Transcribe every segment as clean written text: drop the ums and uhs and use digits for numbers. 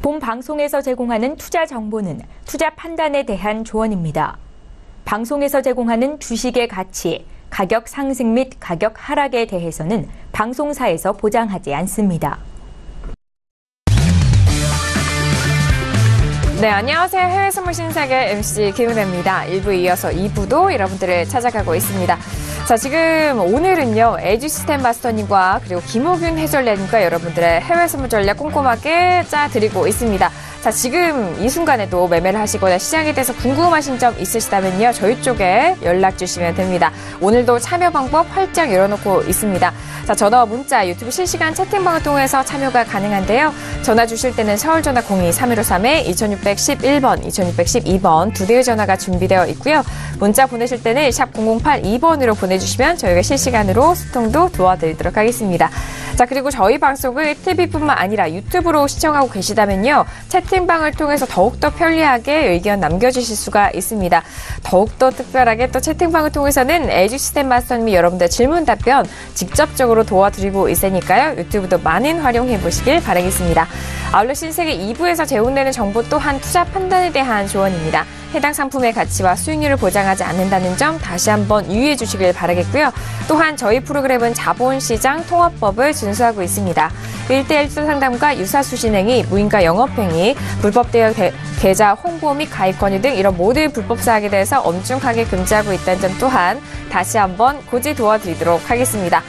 본 방송에서 제공하는 투자 정보는 투자 판단에 대한 조언입니다. 방송에서 제공하는 주식의 가치, 가격 상승 및 가격 하락에 대해서는 방송사에서 보장하지 않습니다. 네, 안녕하세요. 해외 선물 신세계 MC 김은혜입니다. 1부 이어서 2부도 여러분들을 찾아가고 있습니다. 자, 지금 오늘은요, 에듀시스템 마스터님과 그리고 김호균 해설위원님과 여러분들의 해외 선물 전략 꼼꼼하게 짜드리고 있습니다. 자, 지금 이 순간에도 매매를 하시거나 시장에 대해서 궁금하신 점 있으시다면요, 저희 쪽에 연락 주시면 됩니다. 오늘도 참여 방법 활짝 열어놓고 있습니다. 자, 전화와 문자, 유튜브 실시간 채팅방을 통해서 참여가 가능한데요. 전화 주실 때는 서울 전화 02-3153-2611번, 2612번 두 대의 전화가 준비되어 있고요. 문자 보내실 때는 샵 0082번으로 보내주시면 저희가 실시간으로 소통도 도와드리도록 하겠습니다. 자, 그리고 저희 방송을 TV뿐만 아니라 유튜브로 시청하고 계시다면요, 채팅방을 통해서 더욱더 편리하게 의견 남겨주실 수가 있습니다. 더욱더 특별하게 또 채팅방을 통해서는 에듀시스템 마스터님이 여러분들 질문 답변 직접적으로 도와드리고 있으니까요, 유튜브도 많은 활용해보시길 바라겠습니다. 아울러 신세계 2부에서 제공되는 정보 또한 투자 판단에 대한 조언입니다. 해당 상품의 가치와 수익률을 보장하지 않는다는 점 다시 한번 유의해 주시길 바라겠고요. 또한 저희 프로그램은 자본시장 통합법을 준수하고 있습니다. 1대1 상담과 유사수신행위, 무인가 영업행위, 불법 대여 계좌 홍보 및 가입 권유 등 이런 모든 불법 사항에 대해서 엄중하게 금지하고 있다는 점 또한 다시 한번 고지 도와드리도록 하겠습니다.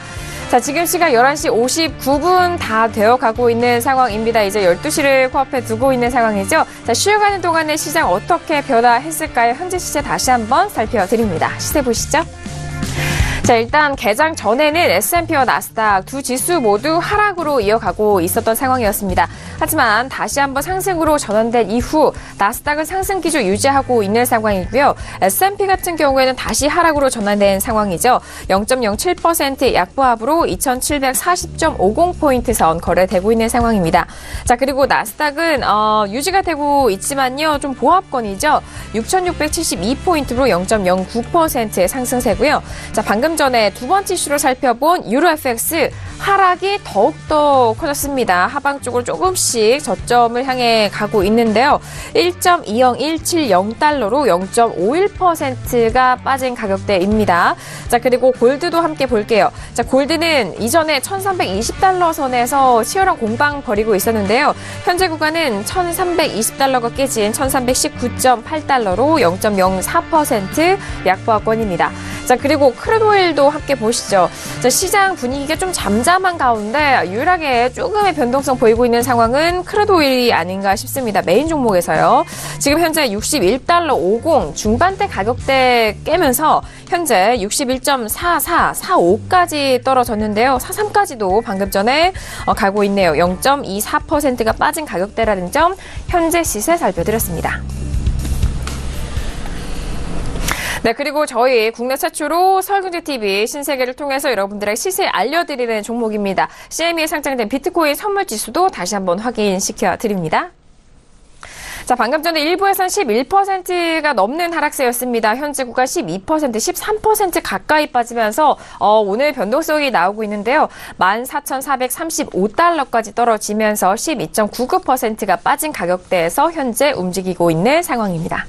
자, 지금 시각 11시 59분 다 되어가고 있는 상황입니다. 이제 12시를 코앞에 두고 있는 상황이죠. 자, 쉬어가는 동안에 시장 어떻게 변화했을까요? 현재 시세 다시 한번 살펴드립니다. 시세 보시죠. 자, 일단 개장 전에는 S&P와 나스닥 두 지수 모두 하락으로 이어가고 있었던 상황이었습니다. 하지만 다시 한번 상승으로 전환된 이후 나스닥은 상승 기조 유지하고 있는 상황이고요. S&P 같은 경우에는 다시 하락으로 전환된 상황이죠. 0.07% 약보합으로 2740.50포인트 선 거래되고 있는 상황입니다. 자, 그리고 나스닥은 유지가 되고 있지만요, 좀 보합권이죠. 6672포인트로 0.09%의 상승세고요. 자, 방금 전에 두 번째 이슈로 살펴본 유로 FX 하락이 더욱더 커졌습니다. 하방 쪽으로 조금씩 저점을 향해 가고 있는데요. 1.20170달러로 0.51%가 빠진 가격대입니다. 자, 그리고 골드도 함께 볼게요. 자, 골드는 이전에 1320달러 선에서 치열한 공방 벌이고 있었는데요. 현재 구간은 1320달러가 깨진 1319.8달러로 0.04% 약보합권입니다. 자, 그리고 크루드오일도 함께 보시죠. 자, 시장 분위기가 좀 잠잠한 가운데 유일하게 조금의 변동성 보이고 있는 상황은 크루드오일이 아닌가 싶습니다. 메인 종목에서요. 지금 현재 61달러 50 중반대 가격대 깨면서 현재 61.4445까지 떨어졌는데요. 43까지도 방금 전에 가고 있네요. 0.24%가 빠진 가격대라는 점 현재 시세 살펴드렸습니다. 네, 그리고 저희 국내 최초로 서울경제TV 신세계를 통해서 여러분들에게 시세 알려드리는 종목입니다. CME에 상장된 비트코인 선물지수도 다시 한번 확인시켜드립니다. 자, 방금 전에 일부에선 11%가 넘는 하락세였습니다. 현재 구간 12%, 13% 가까이 빠지면서 오늘 변동성이 나오고 있는데요. 14,435달러까지 떨어지면서 12.99%가 빠진 가격대에서 현재 움직이고 있는 상황입니다.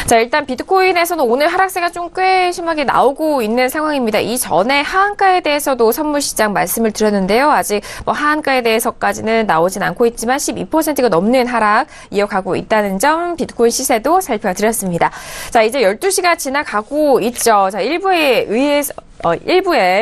자, 일단 비트코인에서는 오늘 하락세가 좀 꽤 심하게 나오고 있는 상황입니다. 이전에 하한가에 대해서도 선물시장 말씀을 드렸는데요. 아직 하한가에 대해서까지는 나오진 않고 있지만 12%가 넘는 하락 이어가고 있다는 점 비트코인 시세도 살펴드렸습니다. 자, 이제 12시가 지나가고 있죠. 자, 1부에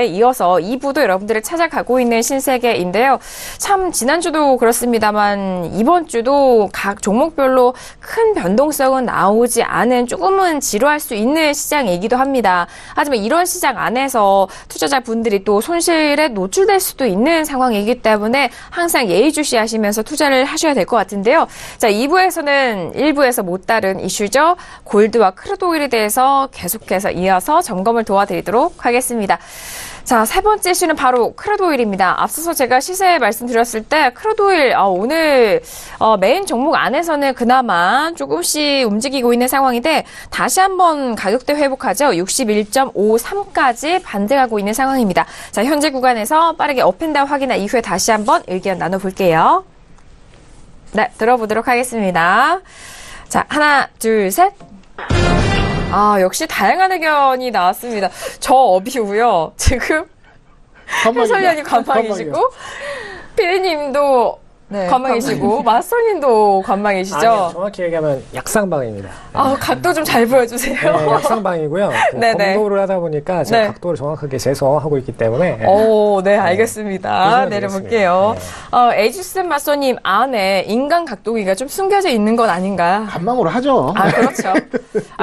이어서 2부도 여러분들을 찾아가고 있는 신세계인데요. 참 지난주도 그렇습니다만 이번 주도 각 종목별로 큰 변동성은 나오지 않은 조금은 지루할 수 있는 시장이기도 합니다. 하지만 이런 시장 안에서 투자자분들이 또 손실에 노출될 수도 있는 상황이기 때문에 항상 예의주시하시면서 투자를 하셔야 될 것 같은데요. 자, 2부에서는 1부에서 못 다룬 이슈죠. 골드와 크루드오일에 대해서 계속해서 이어서 점검을 도와드리도록 하겠습니다. 자, 세 번째 이슈는 바로 크루드오일입니다. 앞서서 제가 시세 말씀드렸을 때 크루드오일 오늘 메인 종목 안에서는 그나마 조금씩 움직이고 있는 상황인데 다시 한번 가격대 회복하죠. 61.53까지 반등하고 있는 상황입니다. 자, 현재 구간에서 빠르게 업앤다운 확인한 이후에 다시 한번 의견 나눠볼게요. 네, 들어보도록 하겠습니다. 자, 하나, 둘, 셋. 역시 다양한 의견이 나왔습니다. 저 어비고요. 지금 해설위원이 관망이시고 피디님도 네, 관망이시고 마스터님도 관망이시죠? 아니요, 정확히 얘기하면 약상방입니다. 각도 좀 잘 보여주세요. 네, 약상방이고요. 네네. 검도를 하다 보니까 제가 네. 각도를 정확하게 재서 하고 있기 때문에 네, 알겠습니다. 내려볼게요. 에이주스 마스터님 안에 인간 각도기가 좀 숨겨져 있는 건 아닌가? 관망으로 하죠. 그렇죠.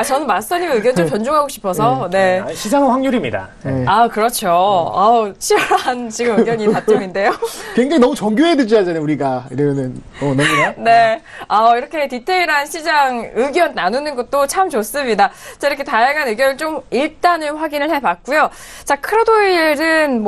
저는 마스터님 의견 좀 존중하고 싶어서, 네. 시장은 확률입니다. 네. 그렇죠. 치열한 지금 의견이 다툼인데요. 굉장히 너무 정교해드려야잖아요, 우리가. 이러면은, 넘기나? 네. 이렇게 디테일한 시장 의견 나누는 것도 참 좋습니다. 자, 이렇게 다양한 의견을 좀 일단은 확인을 해봤고요. 자, 크루도일은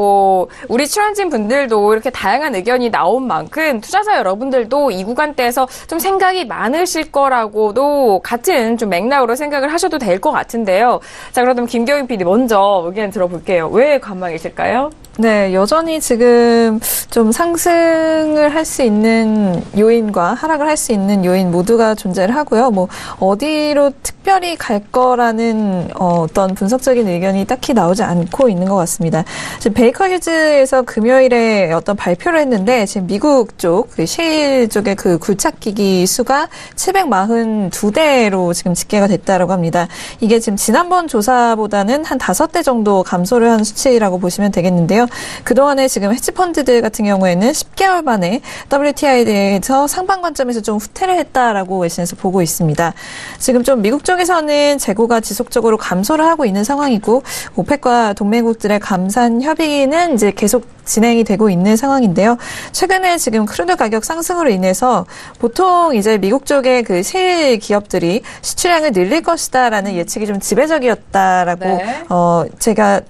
우리 출연진 분들도 이렇게 다양한 의견이 나온 만큼 투자자 여러분들도 이 구간대에서 좀 생각이 많으실 거라고도 같은 좀 맥락으로 생각을 하셔도 될 것 같은데요. 자, 그렇다면 김경인 PD 먼저 의견 들어볼게요. 왜 관망이실까요? 네, 여전히 지금 좀 상승을 할 수 있는 요인과 하락을 할 수 있는 요인 모두가 존재를 하고요. 어디로 특별히 갈 거라는 어떤 분석적인 의견이 딱히 나오지 않고 있는 것 같습니다. 지금 베이커 휴즈에서 금요일에 어떤 발표를 했는데 지금 미국 쪽, 셰일 쪽의 그 굴착기기 수가 742대로 지금 집계가 됐다라고 합니다. 이게 지금 지난번 조사보다는 한 5대 정도 감소를 한 수치라고 보시면 되겠는데요. 그동안에 지금 헤지펀드들 같은 경우에는 10개월 만에 WTI에 대해서 상방 관점에서 좀 후퇴를 했다라고 외신에서 보고 있습니다. 지금 좀 미국 쪽에서는 재고가 지속적으로 감소를 하고 있는 상황이고 오펙과 동맹국들의 감산 협의는 이제 계속 진행이 되고 있는 상황인데요. 최근에 지금 크루드 가격 상승으로 인해서 보통 이제 미국 쪽의 그 셰일 기업들이 수출량을 늘릴 것이다라는 예측이 좀 지배적이었다라고 네.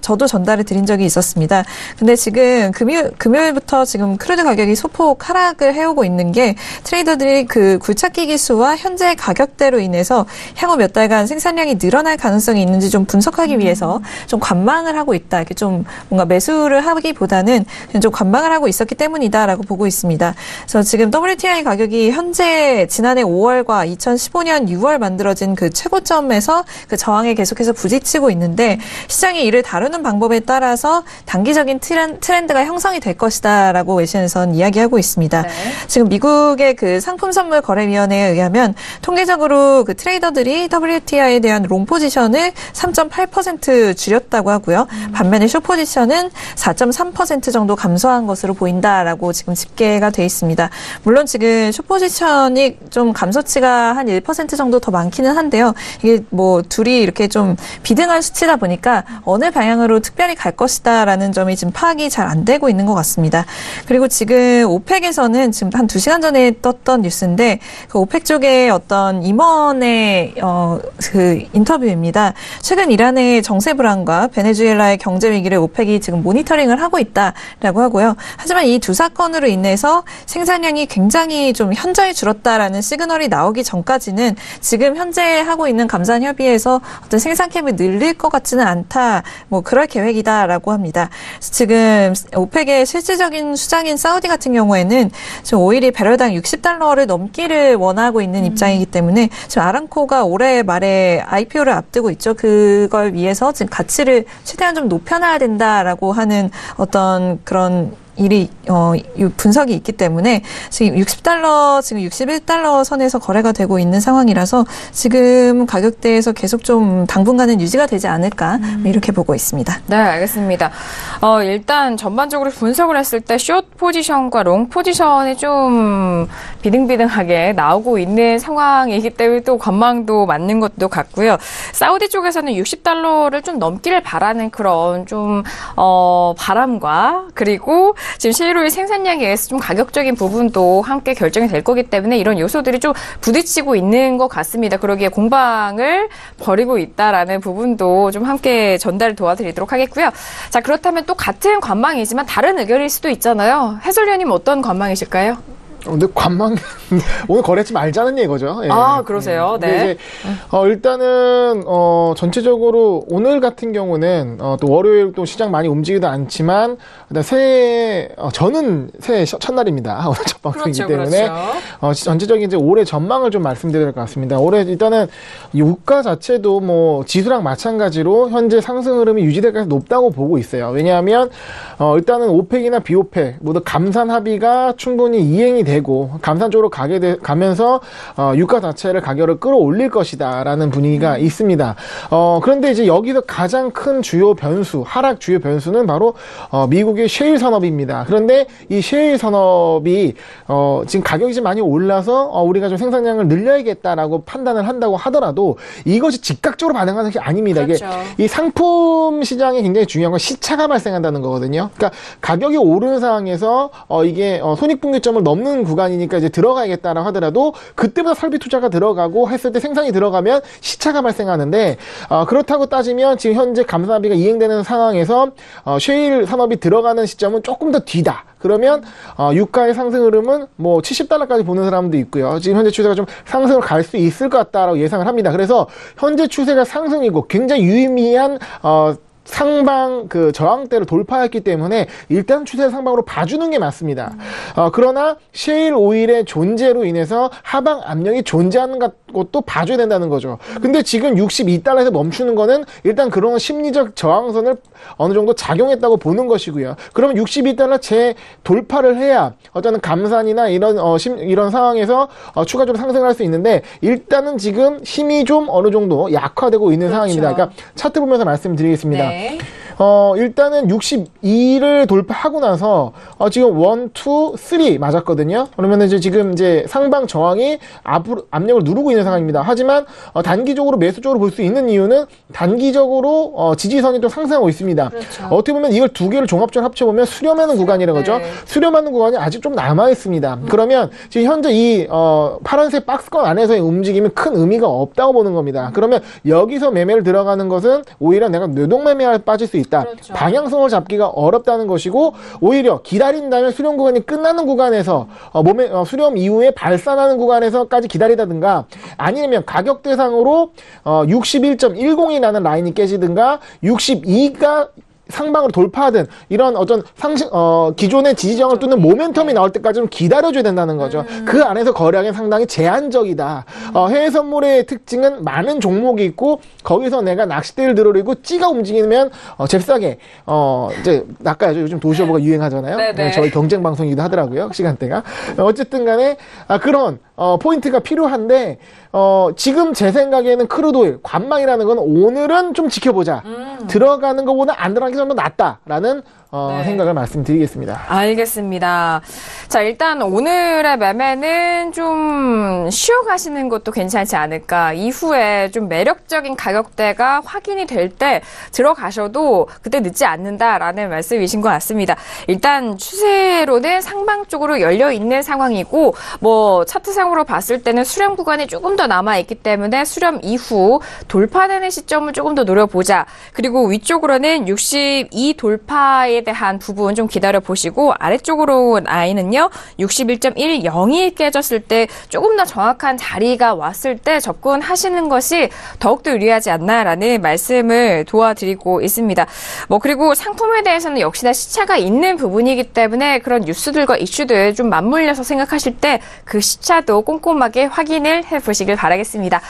저도 전달을 드린 적이 있었습니다. 근데 지금 금요일부터 지금 크루드 가격이 소폭 하락을 해오고 있는 게 트레이더들이 그 굴착기 기수와 현재 가격대로 인해서 향후 몇 달간 생산량이 늘어날 가능성이 있는지 좀 분석하기 위해서 좀 관망을 하고 있다. 이렇게 좀 뭔가 매수를 하기보다는 좀 관망을 하고 있었기 때문이다라고 보고 있습니다. 그래서 지금 WTI 가격이 현재 지난해 5월과 2015년 6월 만들어진 그 최고점에서 그 저항에 계속해서 부딪히고 있는데 시장이 이를 다루는 방법에 따라서 단기적인 트렌드가 형성이 될 것이다라고 외신에서는 이야기하고 있습니다. 네. 지금 미국의 그 상품선물거래위원회에 의하면 통계적으로 그 트레이더들이 WTI에 대한 롱 포지션을 3.8% 줄였다고 하고요. 반면에 숏 포지션은 4.3% 정도 감소한 것으로 보인다라고 지금 집계가 돼 있습니다. 물론 지금 숏 포지션이 좀 감소치가 한 1% 정도 더 많기는 한데요. 이게 둘이 이렇게 좀 비등한 수치다 보니까 어느 방향으로 특별히 갈 것이다라는 점이 지금 파악이 잘 안 되고 있는 것 같습니다. 그리고 지금 오펙에서는 지금 한 2시간 전에 떴던 뉴스인데 그 오펙 쪽의 어떤 임원의 그 인터뷰입니다. 최근 이란의 정세 불안과 베네수엘라의 경제 위기를 오펙이 지금 모니터링을 하고 있다라고 하고요. 하지만 이 두 사건으로 인해서 생산량이 굉장히 좀 현저히 줄었다라는 시그널이 나오기 전까지는 지금 현재 하고 있는 감산 협의에서 어떤 생산캡을 늘릴 것 같지는 않다. 그럴 계획이다라고 합니다. 지금 오펙의 실질적인 수장인 사우디 같은 경우에는 지금 오일이 배럴당 $60를 넘기를 원하고 있는 입장이기 때문에 지금 아람코가 올해 말에 IPO를 앞두고 있죠. 그걸 위해서 지금 가치를 최대한 좀 높여놔야 된다라고 하는 어떤 그런 일이 분석이 있기 때문에 지금 $60, 지금 $61 선에서 거래가 되고 있는 상황이라서 지금 가격대에서 계속 좀 당분간은 유지가 되지 않을까 이렇게 보고 있습니다. 네, 알겠습니다. 일단 전반적으로 분석을 했을 때 숏 포지션과 롱 포지션이 좀 비등비등하게 나오고 있는 상황이기 때문에 또 관망도 맞는 것도 같고요. 사우디 쪽에서는 $60를 좀 넘기를 바라는 그런 좀 바람과 그리고 지금 셰일오일 생산량에 의해서 좀 가격적인 부분도 함께 결정이 될 거기 때문에 이런 요소들이 좀 부딪히고 있는 것 같습니다. 그러기에 공방을 벌이고 있다라는 부분도 좀 함께 전달 도와드리도록 하겠고요. 자, 그렇다면 또 같은 관망이지만 다른 의견일 수도 있잖아요. 해설위원님 어떤 관망이실까요? 근데 관망 오늘 거래하지 말자는 얘기죠. 예. 아, 그러세요? 근데 네. 이제 일단은 전체적으로 오늘 같은 경우는 또 월요일 또 시장 많이 움직이도 않지만 일단 새해 저는 새해 첫날입니다. 오늘 첫 방송이기 그렇죠, 때문에 그렇죠. 전체적인 이제 올해 전망을 좀 말씀드려야 될 것 같습니다. 올해 일단은 유가 자체도 뭐 지수랑 마찬가지로 현재 상승 흐름이 유지될 가능성이 높다고 보고 있어요. 왜냐하면 일단은 오펙이나 비오펙 모두 감산 합의가 충분히 이행이 되고 감산 쪽으로 가면서 유가 자체를 가격을 끌어올릴 것이다라는 분위기가 있습니다. 그런데 이제 여기서 가장 큰 주요 변수, 하락 주요 변수는 바로 미국의 셰일 산업입니다. 그런데 이 셰일 산업이 지금 가격이 좀 많이 올라서 우리가 좀 생산량을 늘려야겠다라고 판단을 한다고 하더라도 이것이 즉각적으로 반응하는 게 아닙니다. 그렇죠. 이게 이 상품 시장에 굉장히 중요한 건 시차가 발생한다는 거거든요. 그러니까 가격이 오르는 상황에서 이게 손익분기점을 넘는 구간이니까 이제 들어가야겠다라고 하더라도 그때부터 설비 투자가 들어가고 했을 때 생산이 들어가면 시차가 발생하는데 그렇다고 따지면 지금 현재 감산합의가 이행되는 상황에서 셰일 산업이 들어가는 시점은 조금 더 뒤다. 그러면 유가의 상승 흐름은 뭐 $70까지 보는 사람도 있고요. 지금 현재 추세가 좀 상승을 갈 수 있을 것 같다라고 예상을 합니다. 그래서 현재 추세가 상승이고 굉장히 유의미한 상방 저항대를 돌파했기 때문에 일단 추세 상방으로 봐주는 게 맞습니다. 그러나 셰일 오일의 존재로 인해서 하방 압력이 존재하는 것도 봐줘야 된다는 거죠. 근데 지금 $62에서 멈추는 거는 일단 그런 심리적 저항선을 어느 정도 작용했다고 보는 것이고요. 그러면 $62 재돌파를 해야 어떤 감산이나 이런 상황에서 추가적으로 상승할 수 있는데 일단은 지금 힘이 좀 어느 정도 약화되고 있는 상황입니다. 그러니까 차트 보면서 말씀드리겠습니다. 네. 일단은 62를 돌파하고 나서 지금 1, 2, 3 맞았거든요. 그러면 지금 상방 저항이 앞으로 압력을 누르고 있는 상황입니다. 하지만 단기적으로 매수 쪽으로 볼 수 있는 이유는 단기적으로 지지선이 또 상승하고 있습니다. 그렇죠. 어떻게 보면 이걸 두 개를 종합적으로 합쳐보면 수렴하는 구간이라는 거죠. 네. 수렴하는 구간이 아직 좀 남아 있습니다. 그러면 지금 현재 이 파란색 박스권 안에서의 움직임이 큰 의미가 없다고 보는 겁니다. 그러면 여기서 매매를 들어가는 것은 오히려 내가 뇌동매매에 빠질 수 있다. 그렇죠. 방향성을 잡기가 어렵다는 것이고 오히려 기다린다면 수렴 구간이 끝나는 구간에서 수렴 이후에 발산하는 구간에서까지 기다리다든가 아니면 가격 대상으로 61.10이라는 라인이 깨지든가 62가 상방으로 돌파하든 이런 어떤 기존의 지지정을 뚫는 모멘텀이 나올 때까지 좀 기다려줘야 된다는 거죠. 그 안에서 거래량이 상당히 제한적이다. 해외 선물의 특징은 많은 종목이 있고 거기서 내가 낚싯대를 들어리고 찌가 움직이면 잽싸게 이제 낚아야죠. 요즘 도시오버가 유행하잖아요. 네네. 저희 경쟁 방송이기도 하더라고요. 시간대가. 어쨌든 간에 그런 포인트가 필요한데 지금 제 생각에는 크루드오일 관망이라는 건 오늘은 좀 지켜보자. 들어가는 것보다 안 들어가는 게 좀 더 낫다라는 네. 생각을 말씀드리겠습니다. 알겠습니다. 자, 일단 오늘의 매매는 좀 쉬어가시는 것도 괜찮지 않을까. 이후에 좀 매력적인 가격대가 확인이 될 때 들어가셔도 그때 늦지 않는다라는 말씀이신 것 같습니다. 일단 추세로는 상방 쪽으로 열려있는 상황이고 뭐 차트상으로 봤을 때는 수렴 구간이 조금 더 남아있기 때문에 수렴 이후 돌파되는 시점을 조금 더 노려보자. 그리고 위쪽으로는 62 돌파에 대한 부분 좀 기다려 보시고 아래쪽으로 라인은요 61.10이 깨졌을 때 조금 더 정확한 자리가 왔을 때 접근하시는 것이 더욱더 유리하지 않나라는 말씀을 도와드리고 있습니다. 뭐 그리고 상품에 대해서는 역시나 시차가 있는 부분이기 때문에 그런 뉴스들과 이슈들 좀 맞물려서 생각하실 때 그 시차도 꼼꼼하게 확인을 해보시길 바라겠습니다.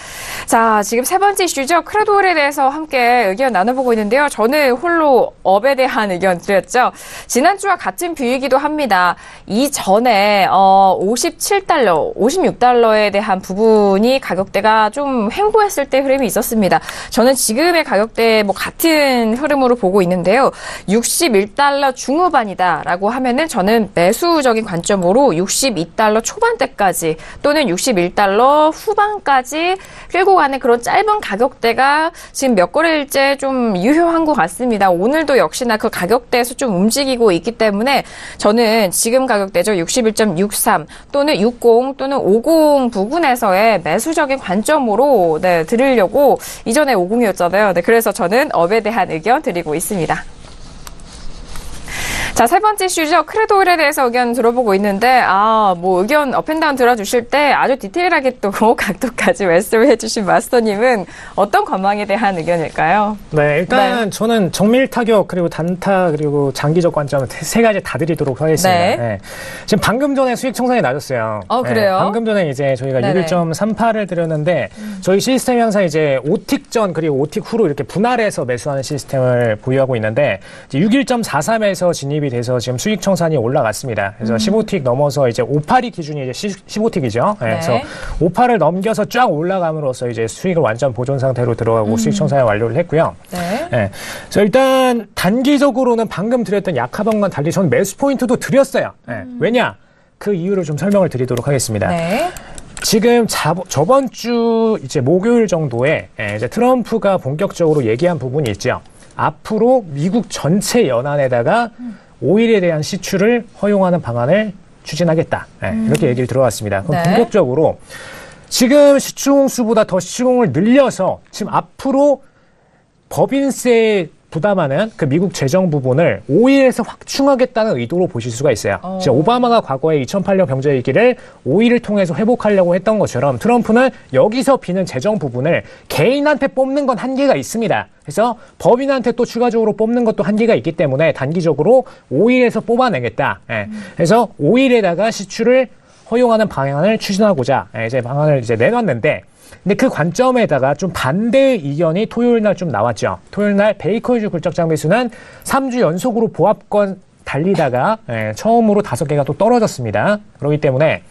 자, 지금 세 번째 이슈죠. 크루드오일에 대해서 함께 의견 나눠보고 있는데요. 저는 홀로 업에 대한 의견 드렸죠. 지난주와 같은 뷰이기도 합니다. 이전에 57달러, 56달러에 대한 부분이 가격대가 좀 횡보했을 때 흐름이 있었습니다. 저는 지금의 가격대 뭐 같은 흐름으로 보고 있는데요. 61달러 중후반이다라고 하면은 저는 매수적인 관점으로 62달러 초반대까지 또는 61달러 후반까지 끌고 가는 그런 짧은 가격대가 지금 몇 거래일째 좀 유효한 것 같습니다. 오늘도 역시나 그 가격대에서 좀 움직이고 있기 때문에 저는 지금 가격대죠. 61.63 또는 60 또는 50 부근에서의 매수적인 관점으로 드리려고 이전에 50이었잖아요. 그래서 저는 업에 대한 의견 드리고 있습니다. 자, 세 번째 이슈죠. 크루드 오일에 대해서 의견 들어보고 있는데, 의견 업앤다운 들어주실 때 아주 디테일하게 또 각도까지 말씀을 해주신 마스터님은 어떤 관망에 대한 의견일까요? 네, 일단 저는 정밀 타격, 그리고 단타, 그리고 장기적 관점 세 가지 다 드리도록 하겠습니다. 네. 네. 지금 방금 전에 수익 청산이 낮았어요. 그래요? 방금 전에 이제 저희가 네네. 61.38을 드렸는데, 저희 시스템이 항상 이제 5틱 전, 그리고 5틱 후로 이렇게 분할해서 매수하는 시스템을 보유하고 있는데, 61.43에서 진입이 돼서 지금 수익 청산이 올라갔습니다. 그래서 15틱 넘어서 이제 58이 기준이 이제 15틱이죠. 네. 그래서 58을 넘겨서 쫙 올라감으로써 이제 수익을 완전 보존 상태로 들어가고 수익 청산을 완료를 했고요. 네. 네. 그래서 일단 단기적으로는 방금 드렸던 약하방과 달리 저는 매수 포인트도 드렸어요. 네. 왜냐? 그 이유를 좀 설명을 드리도록 하겠습니다. 네. 지금 저번 주 이제 목요일 정도에 이제 트럼프가 본격적으로 얘기한 부분이 있죠. 앞으로 미국 전체 연안에다가 오일에 대한 시추를 허용하는 방안을 추진하겠다. 이렇게 얘기를 들어왔습니다. 그럼 네. 본격적으로 지금 시추홍수보다 더 시추홍을 늘려서 지금 앞으로 법인세 부담하는 그 미국 재정 부분을 오일에서 확충하겠다는 의도로 보실 수가 있어요. 지금 오바마가 과거에 2008년 경제 위기를 오일을 통해서 회복하려고 했던 것처럼 트럼프는 여기서 비는 재정 부분을 개인한테 뽑는 건 한계가 있습니다. 그래서 법인한테 또 추가적으로 뽑는 것도 한계가 있기 때문에 단기적으로 오일에서 뽑아내겠다. 그래서 오일에다가 시추를 허용하는 방향을 추진하고자 이제 방안을 이제 내놨는데, 근데 그 관점에다가 좀 반대의 의견이 토요일 날 좀 나왔죠. 토요일 날 베이커 휴지 굴착장 매수는 3주 연속으로 보합권 달리다가 처음으로 5개가 또 떨어졌습니다. 그렇기 때문에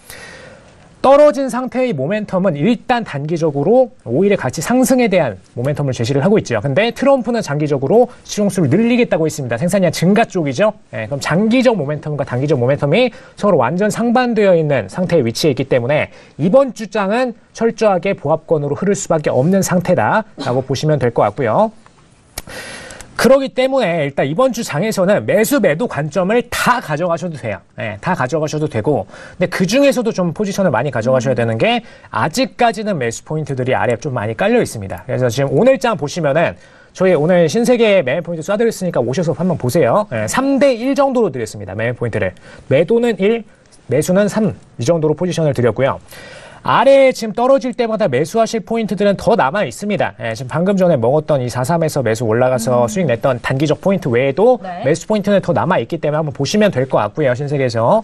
떨어진 상태의 모멘텀은 일단 단기적으로 오일의 가치 상승에 대한 모멘텀을 제시를 하고 있죠. 근데 트럼프는 장기적으로 시총수를 늘리겠다고 했습니다. 생산량 증가 쪽이죠. 그럼 장기적 모멘텀과 단기적 모멘텀이 서로 완전 상반되어 있는 상태에 위치해 있기 때문에 이번 주장은 철저하게 보합권으로 흐를 수밖에 없는 상태다라고 보시면 될 것 같고요. 그렇기 때문에 일단 이번 주 장에서는 매수 매도 관점을 다 가져가셔도 돼요. 다 가져가셔도 되고, 근데 그 중에서도 좀 포지션을 많이 가져가셔야 되는 게 아직까지는 매수 포인트들이 아래에 좀 많이 깔려 있습니다. 그래서 지금 오늘장 보시면은 저희 오늘 신세계 매매 포인트 쏴드렸으니까 오셔서 한번 보세요. 3대1 정도로 드렸습니다. 매매 포인트를. 매도는 1, 매수는 3 이 정도로 포지션을 드렸고요. 아래에 지금 떨어질 때마다 매수하실 포인트들은 더 남아 있습니다. 지금 방금 전에 먹었던 이 43에서 매수 올라가서 수익 냈던 단기적 포인트 외에도 매수 포인트는 더 남아 있기 때문에 한번 보시면 될 것 같고요. 신세계에서.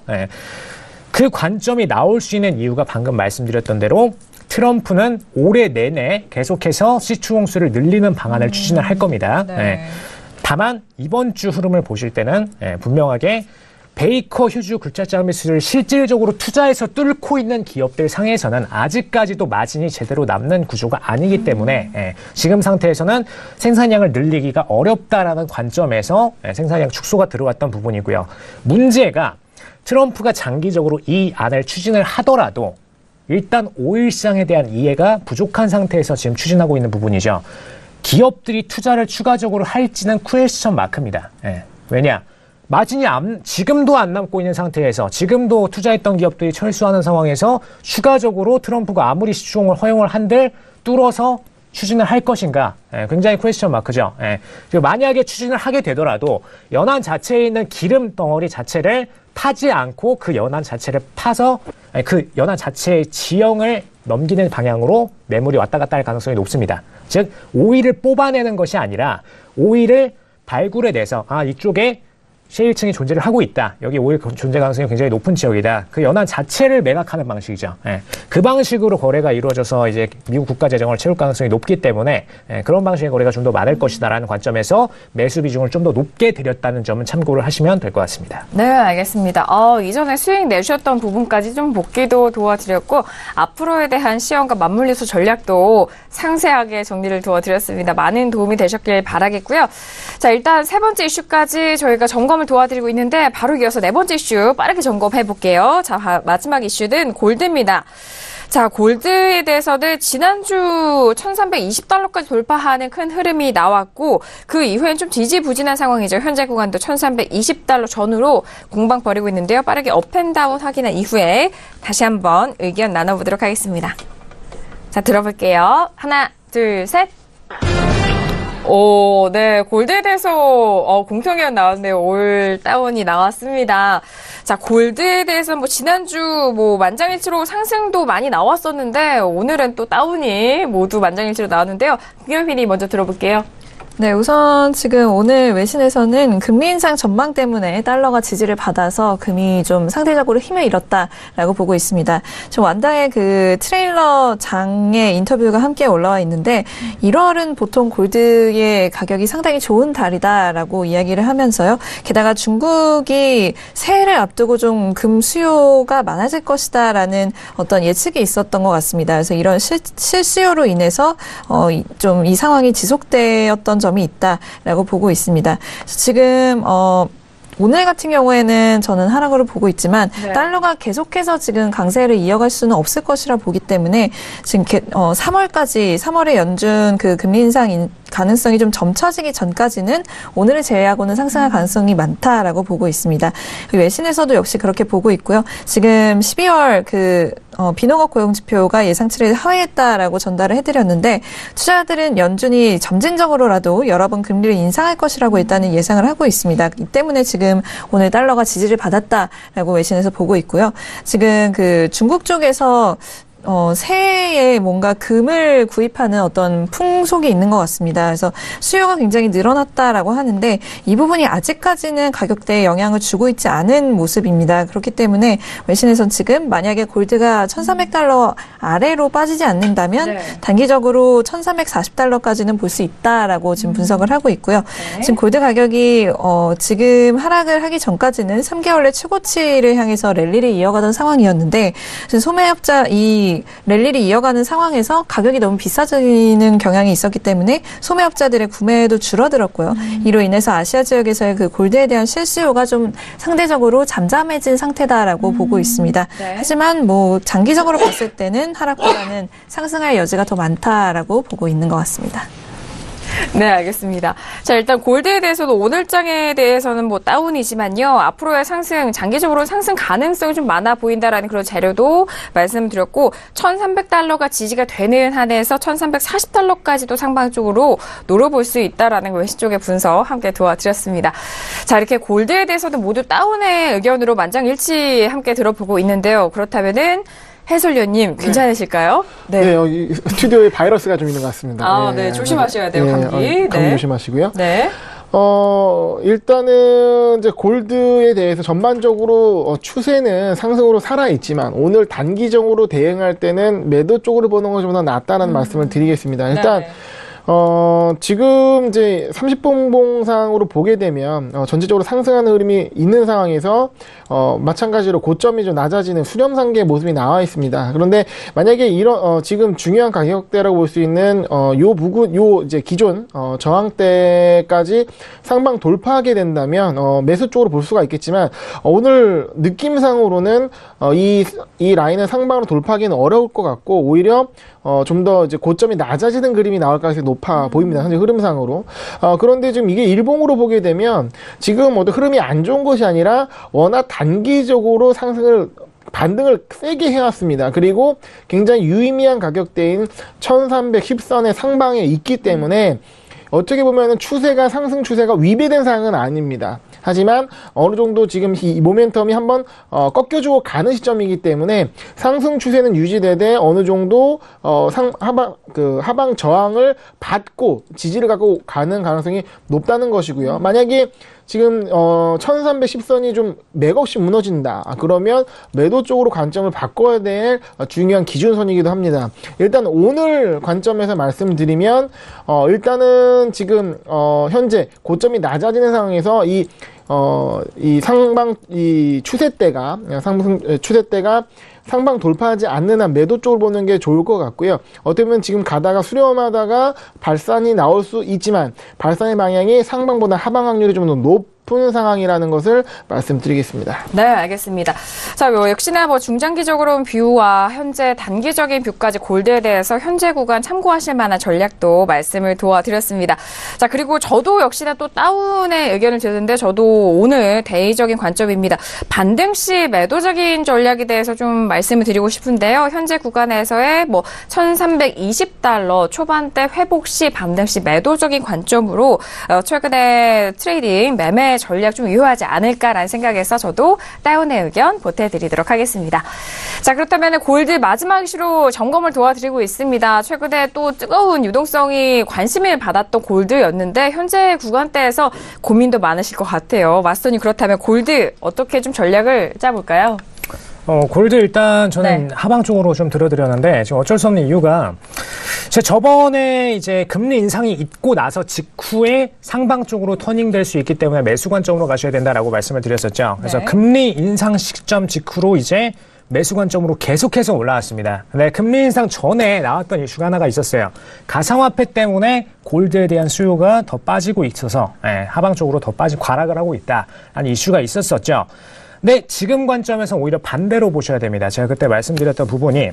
그 관점이 나올 수 있는 이유가 방금 말씀드렸던 대로 트럼프는 올해 내내 계속해서 시추홍수를 늘리는 방안을 추진을 할 겁니다. 다만 이번 주 흐름을 보실 때는 분명하게 베이커 휴지 굴착장 매수를 실질적으로 투자해서 뚫고 있는 기업들 상에서는 아직까지도 마진이 제대로 남는 구조가 아니기 때문에 지금 상태에서는 생산량을 늘리기가 어렵다라는 관점에서 생산량 축소가 들어왔던 부분이고요. 문제가 트럼프가 장기적으로 이 안을 추진을 하더라도 일단 오일 시장에 대한 이해가 부족한 상태에서 지금 추진하고 있는 부분이죠. 기업들이 투자를 추가적으로 할지는 퀘스천 마크입니다. 왜냐? 마진이 지금도 안 남고 있는 상태에서 지금도 투자했던 기업들이 철수하는 상황에서 추가적으로 트럼프가 아무리 시추홍을 허용을 한들 뚫어서 추진을 할 것인가? 굉장히 퀘스천 마크죠. 그리고 만약에 추진을 하게 되더라도 연안 자체에 있는 기름 덩어리 자체를 타지 않고 그 연안 자체를 파서 그 연안 자체의 지형을 넘기는 방향으로 매물이 왔다 갔다 할 가능성이 높습니다. 즉 오일을 뽑아내는 것이 아니라 오일을 발굴해내서 이쪽에 셰일층이 존재를 하고 있다. 여기 오일 존재 가능성이 굉장히 높은 지역이다. 그 연안 자체를 매각하는 방식이죠. 그 방식으로 거래가 이루어져서 이제 미국 국가 재정을 채울 가능성이 높기 때문에 그런 방식의 거래가 좀 더 많을 것이다라는 관점에서 매수 비중을 좀 더 높게 드렸다는 점은 참고를 하시면 될 것 같습니다. 네, 알겠습니다. 이전에 수익 내주셨던 부분까지 좀 복귀도 도와드렸고 앞으로에 대한 시험과 맞물리수 전략도 상세하게 정리를 도와드렸습니다. 많은 도움이 되셨길 바라겠고요. 자, 일단 세 번째 이슈까지 저희가 점검을 도와드리고 있는데 바로 이어서 네 번째 이슈 빠르게 점검해 볼게요. 자, 마지막 이슈는 골드입니다. 자, 골드에 대해서는 지난주 1320달러까지 돌파하는 큰 흐름이 나왔고 그 이후엔 좀 지지부진한 상황이죠. 현재 구간도 1320달러 전후로 공방 벌이고 있는데요. 빠르게 업앤다운 확인한 이후에 다시 한번 의견 나눠보도록 하겠습니다. 자, 들어볼게요. 하나, 둘, 셋. 네. 골드에 대해서, 공통의견 나왔네요. 올 다운이 나왔습니다. 자, 골드에 대해서 지난주 만장일치로 상승도 많이 나왔었는데, 오늘은 또 다운이 모두 만장일치로 나왔는데요. 김경민 PD 먼저 들어볼게요. 네, 우선 지금 오늘 외신에서는 금리 인상 전망 때문에 달러가 지지를 받아서 금이 좀 상대적으로 힘을 잃었다라고 보고 있습니다. 지금 완다의 그 트레일러 장의 인터뷰가 함께 올라와 있는데 1월은 보통 골드의 가격이 상당히 좋은 달이다라고 이야기를 하면서요. 게다가 중국이 새해를 앞두고 좀 금 수요가 많아질 것이다라는 어떤 예측이 있었던 것 같습니다. 그래서 이런 실수요로 인해서 좀 이 상황이 지속되었던 점이 있다라고 보고 있습니다. 지금 오늘 같은 경우에는 저는 하락으로 보고 있지만 네. 달러가 계속해서 지금 강세를 이어갈 수는 없을 것이라 보기 때문에 지금 3월의 연준 그 금리 인상 가능성이 좀 점쳐지기 전까지는 오늘을 제외하고는 상승할 가능성이 많다라고 보고 있습니다. 외신에서도 역시 그렇게 보고 있고요. 지금 12월 비농업 고용 지표가 예상치를 하회했다라고 전달을 해드렸는데 투자자들은 연준이 점진적으로라도 여러 번 금리를 인상할 것이라고 일단은 예상을 하고 있습니다. 이 때문에 지금 오늘 달러가 지지를 받았다라고 외신에서 보고 있고요. 지금 그 중국 쪽에서 새해에 뭔가 금을 구입하는 어떤 풍속이 있는 것 같습니다. 그래서 수요가 굉장히 늘어났다라고 하는데 이 부분이 아직까지는 가격대에 영향을 주고 있지 않은 모습입니다. 그렇기 때문에 외신에서는 지금 만약에 골드가 1,300달러 아래로 빠지지 않는다면 네. 단기적으로 1,340달러까지는 볼 수 있다라고 지금 분석을 하고 있고요. 네. 지금 골드 가격이 지금 하락을 하기 전까지는 3개월의 최고치를 향해서 랠리를 이어가던 상황이었는데 지금 소매업자 이 랠리를 이어가는 상황에서 가격이 너무 비싸지는 경향이 있었기 때문에 소매업자들의 구매도 줄어들었고요. 이로 인해서 아시아 지역에서의 그 골드에 대한 실수요가 좀 상대적으로 잠잠해진 상태다라고 보고 있습니다. 네. 하지만 장기적으로 봤을 때는 하락보다는 상승할 여지가 더 많다라고 보고 있는 것 같습니다. 네, 알겠습니다. 자, 일단 골드에 대해서도 오늘장에 대해서는 다운이지만요. 앞으로의 상승, 장기적으로 상승 가능성이 좀 많아 보인다라는 그런 자료도 말씀드렸고, 1,300달러가 지지가 되는 한에서 1,340달러까지도 상방 쪽으로 노려볼 수 있다라는 외신 쪽의 분석 함께 도와드렸습니다. 자, 이렇게 골드에 대해서도 모두 다운의 의견으로 만장일치 함께 들어보고 있는데요. 그렇다면은 해설위원님 괜찮으실까요? 네, 여기 스튜디오에 바이러스가 좀 있는 것 같습니다. 네, 조심하셔야 돼요, 감기. 감기 조심하시고요. 네. 일단은 이제 골드에 대해서 전반적으로 추세는 상승으로 살아있지만 오늘 단기적으로 대응할 때는 매도 쪽으로 보는 것이 좀 더 낫다는 말씀을 드리겠습니다. 일단 네. 지금 이제 30분봉상으로 보게 되면 전체적으로 상승하는 흐름이 있는 상황에서 마찬가지로 고점이 좀 낮아지는 수렴상계의 모습이 나와 있습니다. 그런데 만약에 이런 지금 중요한 가격대라고 볼 수 있는 요 부근 이제 기존 저항대까지 상방 돌파하게 된다면 매수 쪽으로 볼 수가 있겠지만 오늘 느낌상으로는 이 라인을 상방으로 돌파하기는 어려울 것 같고 오히려 좀 더 이제 고점이 낮아지는 그림이 나올 가능성이 높아 보입니다. 현재 흐름상으로. 그런데 지금 이게 일봉으로 보게 되면 지금 흐름이 안 좋은 것이 아니라 워낙 단기적으로 반등을 세게 해왔습니다. 그리고 굉장히 유의미한 가격대인 1310선의 상방에 있기 때문에 어떻게 보면 상승 추세가 위배된 상황은 아닙니다. 하지만 어느 정도 지금 이 모멘텀이 한번 꺾여주고 가는 시점이기 때문에 상승 추세는 유지되되 어느 정도 하방 저항을 받고 지지를 갖고 가는 가능성이 높다는 것이고요. 만약에 지금 1310선이 좀 맥없이 무너진다. 그러면 매도 쪽으로 관점을 바꿔야 될 중요한 기준선이기도 합니다. 일단 오늘 관점에서 말씀드리면 일단은 지금 현재 고점이 낮아지는 상황에서 이 추세대가 상방 돌파하지 않는 한 매도 쪽을 보는 게 좋을 것 같고요. 어떻게 보면 지금 가다가 수렴하다가 발산이 나올 수 있지만 발산의 방향이 상방보다 하방 확률이 좀 더 나쁜 상황이라는 것을 말씀드리겠습니다. 네, 알겠습니다. 자, 역시나 중장기적으로는 뷰와 현재 단기적인 뷰까지 골드에 대해서 현재 구간 참고하실 만한 전략도 말씀을 도와드렸습니다. 자, 그리고 저도 역시나 또 다운의 의견을 드렸는데 저도 오늘 데이적인 관점입니다. 반등 시 매도적인 전략에 대해서 좀 말씀을 드리고 싶은데요. 현재 구간에서의 1,320달러 초반대 회복 시 반등 시 매도적인 관점으로 최근에 트레이딩 매매 전략 좀 유효하지 않을까라는 생각에서 저도 다운의 의견 보태드리도록 하겠습니다. 자, 그렇다면 골드 마지막 이슈로 점검을 도와드리고 있습니다. 최근에 또 뜨거운 유동성이 관심을 받았던 골드였는데 현재 구간대에서 고민도 많으실 것 같아요. 마스터님, 그렇다면 골드 어떻게 좀 전략을 짜볼까요? 골드 일단 저는 네. 하방 쪽으로 좀 들어드렸는데 지금 어쩔 수 없는 이유가 제가 저번에 이제 금리 인상이 있고 나서 직후에 상방 쪽으로 터닝될 수 있기 때문에 매수 관점으로 가셔야 된다라고 말씀을 드렸었죠. 그래서 네. 금리 인상 시점 직후로 이제 매수 관점으로 계속해서 올라왔습니다. 근데 금리 인상 전에 나왔던 이슈가 하나가 있었어요. 가상화폐 때문에 골드에 대한 수요가 더 빠지고 있어서 하방 쪽으로 더 과락을 하고 있다라는 이슈가 있었었죠. 근데 지금 관점에서 오히려 반대로 보셔야 됩니다. 제가 그때 말씀드렸던 부분이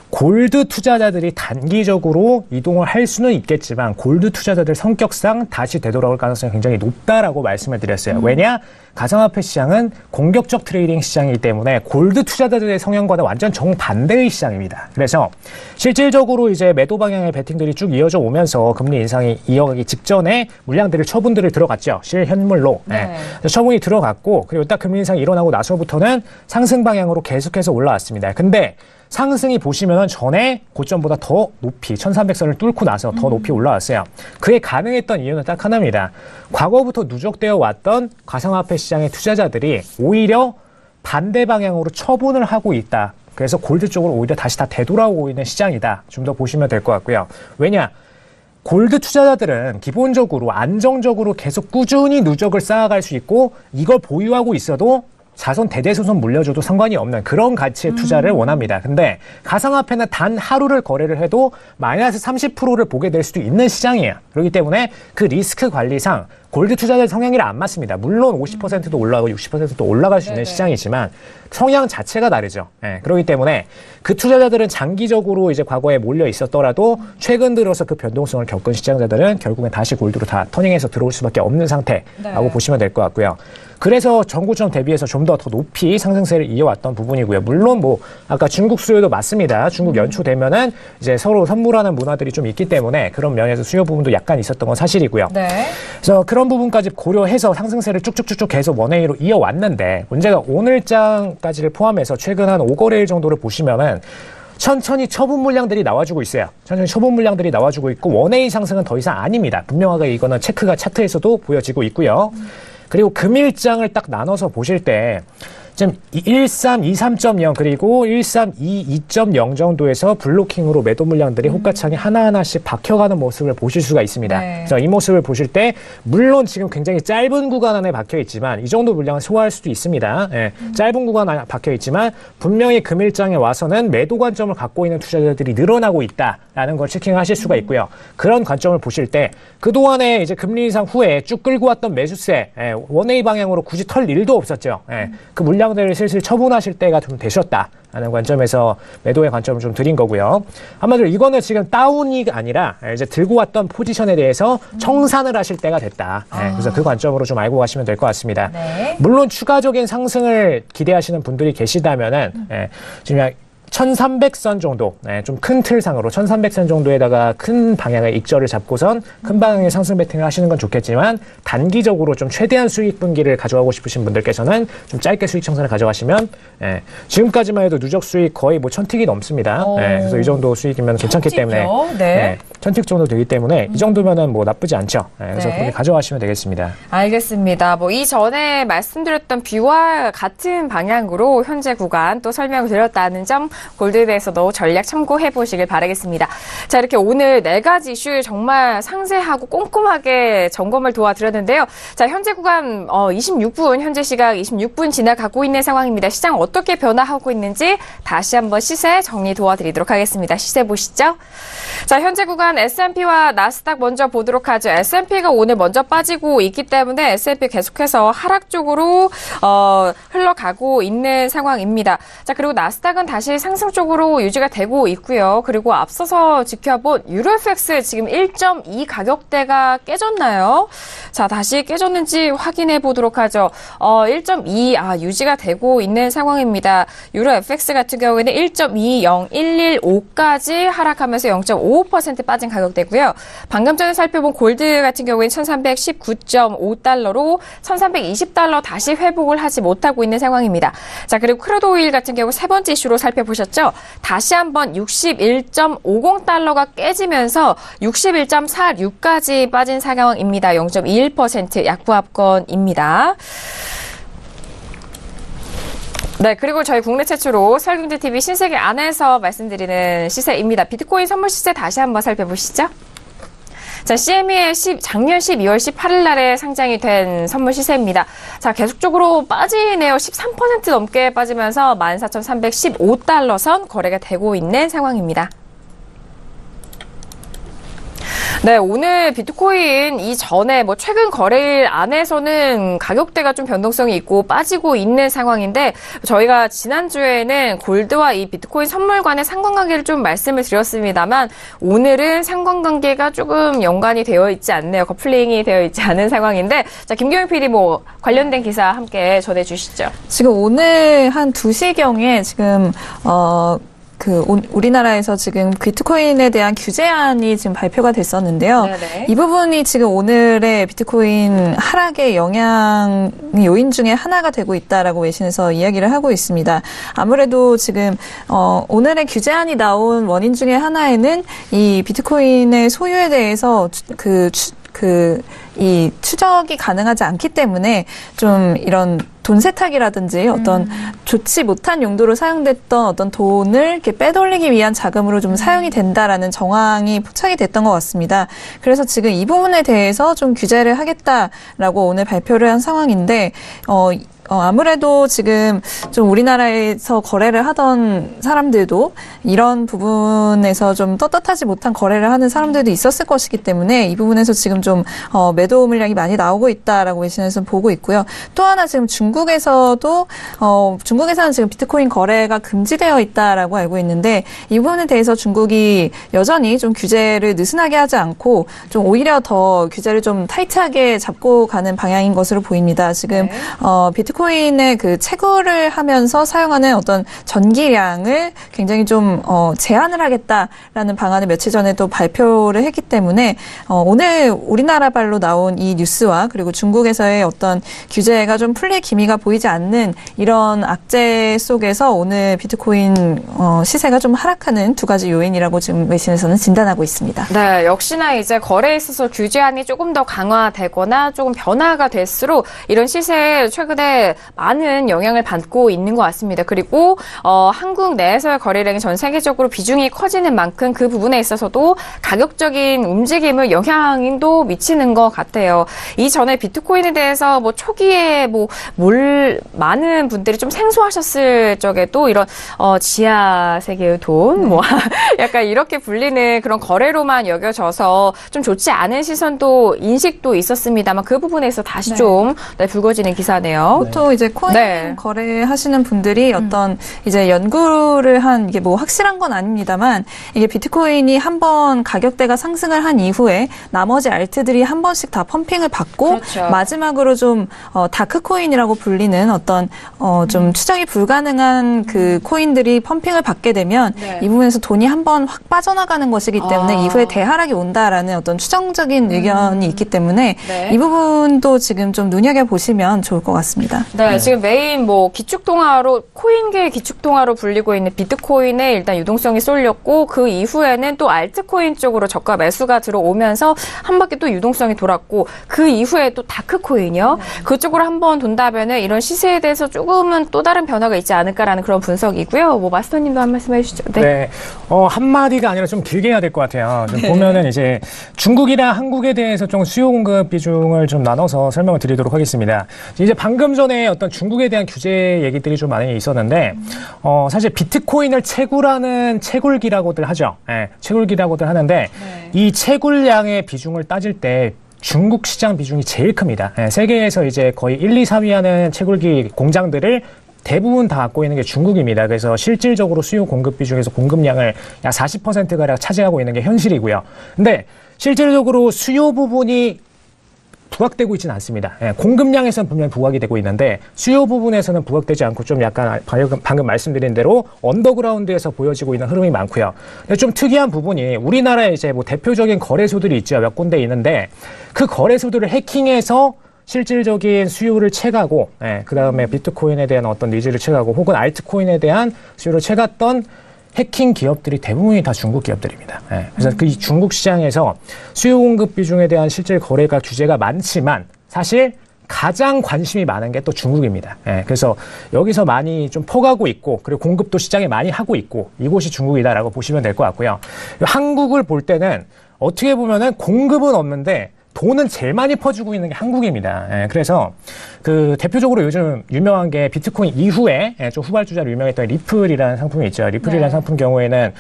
골드 투자자들이 단기적으로 이동을 할 수는 있겠지만 골드 투자자들 성격상 다시 되돌아올 가능성이 굉장히 높다라고 말씀을 드렸어요. 왜냐? 가상화폐 시장은 공격적 트레이딩 시장이기 때문에 골드 투자자들의 성향과는 완전 정반대의 시장입니다. 그래서 실질적으로 이제 매도 방향의 베팅들이 쭉 이어져 오면서 금리 인상이 이어가기 직전에 물량들을 처분들을 들어갔죠. 실현물로. 네. 처분이 들어갔고 그리고 딱 금리 인상이 일어나고 나서부터는 상승 방향으로 계속해서 올라왔습니다. 근데 상승이 보시면은 전에 고점보다 더 높이 1300선을 뚫고 나서 더 높이 올라왔어요. 그게 가능했던 이유는 딱 하나입니다. 과거부터 누적되어 왔던 가상화폐 시장의 투자자들이 오히려 반대 방향으로 처분을 하고 있다. 그래서 골드 쪽으로 오히려 다시 다 되돌아오고 있는 시장이다. 좀 더 보시면 될 것 같고요. 왜냐? 골드 투자자들은 기본적으로 안정적으로 계속 꾸준히 누적을 쌓아갈 수 있고 이걸 보유하고 있어도 자손 대대손손 물려줘도 상관이 없는 그런 가치의 투자를 원합니다. 근데 가상화폐는 단 하루를 거래를 해도 마이너스 30%를 보게 될 수도 있는 시장이에요. 그렇기 때문에 그 리스크 관리상 골드 투자자들 성향이랑 안 맞습니다. 물론 50%도 올라가고 60%도 올라갈 수 있는 시장이지만 성향 자체가 다르죠. 그렇기 때문에 그 투자자들은 장기적으로 이제 과거에 몰려 있었더라도 최근 들어서 그 변동성을 겪은 시장자들은 결국엔 다시 골드로 다 터닝해서 들어올 수밖에 없는 상태라고 보시면 될 것 같고요. 그래서 전고점 대비해서 좀 더 높이 상승세를 이어왔던 부분이고요. 물론 아까 중국 수요도 맞습니다. 중국 연초 되면은 이제 서로 선물하는 문화들이 좀 있기 때문에 그런 면에서 수요 부분도 약간 있었던 건 사실이고요. 네. 그래서 그런 부분까지 고려해서 상승세를 쭉쭉쭉쭉 계속 원웨이로 이어왔는데 문제가 오늘장까지를 포함해서 최근 한 5거래일 정도를 보시면은 천천히 처분 물량들이 나와주고 있어요. 천천히 처분 물량들이 나와주고 있고 원웨이 상승은 더 이상 아닙니다. 분명하게 이거는 체크가 차트에서도 보여지고 있고요. 그리고 금일장을 딱 나눠서 보실 때 지금 1323.0 그리고 1322.0 정도에서 블로킹으로 매도 물량들이 호가창에 하나하나씩 박혀가는 모습을 보실 수가 있습니다. 네. 그래서 이 모습을 보실 때 물론 지금 굉장히 짧은 구간 안에 박혀 있지만 이 정도 물량을 소화할 수도 있습니다. 짧은 구간 안에 박혀 있지만 분명히 금일장에 와서는 매도 관점을 갖고 있는 투자자들이 늘어나고 있다라는 걸 체킹하실 수가 있고요. 그런 관점을 보실 때 그동안에 이제 금리 인상 후에 쭉 끌고 왔던 매수세 원웨이 방향으로 굳이 털 일도 없었죠. 그 물량들을 슬슬 처분하실 때가 좀 되셨다라는 관점에서 매도의 관점을 좀 드린 거고요. 한마디로 이거는 지금 다운이 아니라 이제 들고 왔던 포지션에 대해서 청산을 하실 때가 됐다. 그래서 그 관점으로 좀 알고 가시면 될 것 같습니다. 네. 물론 추가적인 상승을 기대하시는 분들이 계시다면은 지금 1300선 정도, 좀 큰 틀상으로 1300선 정도에다가 큰 방향의 익절을 잡고선 큰 방향의 상승 배팅을 하시는 건 좋겠지만 단기적으로 좀 최대한 수익 분기를 가져가고 싶으신 분들께서는 좀 짧게 수익 청산을 가져가시면 지금까지만 해도 누적 수익 거의 1000틱이 넘습니다. 그래서 이 정도 수익이면 괜찮기 때문에 네. 1000틱 정도 되기 때문에 이 정도면은 나쁘지 않죠. 그래서 네. 그렇게 가져가시면 되겠습니다. 알겠습니다. 이전에 말씀드렸던 뷰와 같은 방향으로 현재 구간 또 설명을 드렸다는 점 골드에 대해서도 전략 참고해 보시길 바라겠습니다. 자, 이렇게 오늘 4가지 이슈 정말 상세하고 꼼꼼하게 점검을 도와드렸는데요. 자, 현재 구간 26분, 현재 시각 26분 지나가고 있는 상황입니다. 시장 어떻게 변화하고 있는지 다시 한번 시세 정리 도와드리도록 하겠습니다. 시세 보시죠. 자, 현재 구간 S&P와 나스닥 먼저 보도록 하죠. S&P가 오늘 먼저 빠지고 있기 때문에 S&P 계속해서 하락 쪽으로 흘러가고 있는 상황입니다. 자, 그리고 나스닥은 다시 상승 쪽으로 유지가 되고 있고요. 그리고 앞서서 지켜본 유로FX 지금 1.2 가격대가 깨졌나요? 자, 다시 깨졌는지 확인해 보도록 하죠. 1.2 유지가 되고 있는 상황입니다. 유로FX 같은 경우에는 1.20115까지 하락하면서 0.55% 빠진 가격대고요. 방금 전에 살펴본 골드 같은 경우에는 1319.5달러로 1320달러 다시 회복을 하지 못하고 있는 상황입니다. 자, 그리고 크루드 오일 같은 경우 세 번째 이슈로 살펴보셨죠? 다시 한번 61.50달러가 깨지면서 61.46까지 빠진 상황입니다. 0.21% 약부합권입니다. 네, 그리고 저희 국내 최초로 설경제TV 신세계 안에서 말씀드리는 시세입니다. 비트코인 선물 시세 다시 한번 살펴보시죠. 자, CME의 작년 12월 18일 날에 상장이 된 선물 시세입니다. 자, 계속적으로 빠지네요. 13% 넘게 빠지면서 14,315달러 선 거래가 되고 있는 상황입니다. 네, 오늘 비트코인 이전에 최근 거래일 안에서는 가격대가 좀 변동성이 있고 빠지고 있는 상황인데 저희가 지난주에는 골드와 이 비트코인 선물 간의 상관관계를 좀 말씀을 드렸습니다만 오늘은 상관관계가 조금 연관이 되어 있지 않네요. 커플링이 되어 있지 않은 상황인데 자, 김경영 PD 관련된 기사 함께 전해 주시죠. 지금 오늘 한 2시경에 지금 우리나라에서 지금 비트코인에 대한 규제안이 지금 발표가 됐었는데요. 네네. 이 부분이 지금 오늘의 비트코인 하락의 영향 요인 중에 하나가 되고 있다라고 외신에서 이야기를 하고 있습니다. 아무래도 지금 오늘의 규제안이 나온 원인 중에 하나에는 이 비트코인의 소유에 대해서 이 추적이 가능하지 않기 때문에 좀 이런 돈 세탁이라든지 어떤 좋지 못한 용도로 사용됐던 어떤 돈을 이렇게 빼돌리기 위한 자금으로 좀 사용이 된다라는 정황이 포착이 됐던 것 같습니다. 그래서 지금 이 부분에 대해서 좀 규제를 하겠다라고 오늘 발표를 한 상황인데, 아무래도 지금 좀 우리나라에서 거래를 하던 사람들도 이런 부분에서 좀 떳떳하지 못한 거래를 하는 사람들도 있었을 것이기 때문에 이 부분에서 지금 좀 매도 물량이 많이 나오고 있다라고 외신에서 보고 있고요. 또 하나 지금 중국에서는 지금 비트코인 거래가 금지되어 있다라고 알고 있는데 이 부분에 대해서 중국이 여전히 좀 규제를 느슨하게 하지 않고 좀 오히려 더 규제를 좀 타이트하게 잡고 가는 방향인 것으로 보입니다. 지금 비트코인의 그 채굴을 하면서 사용하는 어떤 전기량을 굉장히 좀 제한을 하겠다라는 방안을 며칠 전에 또 발표를 했기 때문에 오늘 우리나라 발로 나온 이 뉴스와 그리고 중국에서의 어떤 규제가 좀 풀릴 기미가 보이지 않는 이런 악재 속에서 오늘 비트코인 시세가 좀 하락하는 두 가지 요인이라고 지금 외신에서는 진단하고 있습니다. 네, 역시나 이제 거래에 있어서 규제안이 조금 더 강화되거나 조금 변화가 될수록 이런 시세에 최근에 많은 영향을 받고 있는 것 같습니다. 그리고 한국 내에서의 거래량이 전 세계적으로 비중이 커지는 만큼 그 부분에 있어서도 가격적인 움직임을 영향도 미치는 것 같아요. 이전에 비트코인에 대해서 초기에 많은 분들이 좀 생소하셨을 적에도 이런 지하 세계의 돈 약간 이렇게 불리는 그런 거래로만 여겨져서 좀 좋지 않은 시선도 인식도 있었습니다만 그 부분에서 다시 좀 불거지는 기사네요. 보통 이제 코인 거래하시는 분들이 어떤 이제 연구를 한 이게 확실한 건 아닙니다만 이게 비트코인이 한번 가격대가 상승을 한 이후에 나머지 알트들이 한 번씩 다 펌핑을 받고 그렇죠. 마지막으로 좀 다크 코인이라고 불리는 어떤 좀 추적이 불가능한 그 코인들이 펌핑을 받게 되면 이 부분에서 돈이 한 번 확 빠져나가는 것이기 때문에 이후에 대하락이 온다라는 어떤 추정적인 의견이 있기 때문에 이 부분도 지금 좀 눈여겨보시면 좋을 것 같습니다. 있습니다. 네, 지금 메인 기축통화로 코인계의 기축통화로 불리고 있는 비트코인에 일단 유동성이 쏠렸고 그 이후에는 또 알트코인 쪽으로 저가 매수가 들어오면서 한 바퀴 또 유동성이 돌았고 그 이후에 또 다크코인이요. 그쪽으로 한번 돈다면은 이런 시세에 대해서 조금은 또 다른 변화가 있지 않을까라는 그런 분석이고요. 마스터님도 한 말씀 해주시죠. 네. 한마디가 아니라 좀 길게 해야 될 것 같아요. 좀 보면은 이제 중국이랑 한국에 대해서 좀 수요 공급 비중을 좀 나눠서 설명을 드리도록 하겠습니다. 이제 방금 전에 어떤 중국에 대한 규제 얘기들이 좀 많이 있었는데, 사실 비트코인을 채굴하는 채굴기라고들 하죠. 채굴기라고들 하는데, 이 채굴량의 비중을 따질 때 중국 시장 비중이 제일 큽니다. 세계에서 이제 거의 1, 2, 3위 하는 채굴기 공장들을 대부분 다 갖고 있는 게 중국입니다. 그래서 실질적으로 수요 공급 비중에서 공급량을 약 40%가량 차지하고 있는 게 현실이고요. 근데 실질적으로 수요 부분이 부각되고 있지는 않습니다. 공급량에서는 분명히 부각이 되고 있는데 수요 부분에서는 부각되지 않고 좀 약간 방금 말씀드린 대로 언더그라운드에서 보여지고 있는 흐름이 많고요. 근데 좀 특이한 부분이 우리나라에 이제 대표적인 거래소들이 있죠. 몇 군데 있는데 그 거래소들을 해킹해서 실질적인 수요를 채가고, 그 다음에 비트코인에 대한 어떤 니즈를 채가고 혹은 알트코인에 대한 수요를 채갔던 해킹 기업들이 대부분이 다 중국 기업들입니다. 그래서 그 중국 시장에서 수요 공급 비중에 대한 실질 거래가 규제가 많지만 사실 가장 관심이 많은 게 또 중국입니다. 그래서 여기서 많이 좀 퍼가고 있고 그리고 공급도 시장에 많이 하고 있고 이곳이 중국이다라고 보시면 될 것 같고요. 한국을 볼 때는 어떻게 보면은 공급은 없는데 돈은 제일 많이 퍼주고 있는 게 한국입니다. 그래서 그 대표적으로 요즘 유명한 게 비트코인 이후에 좀 후발주자로 유명했던 리플이라는 상품이 있죠. 리플이라는 상품 경우에는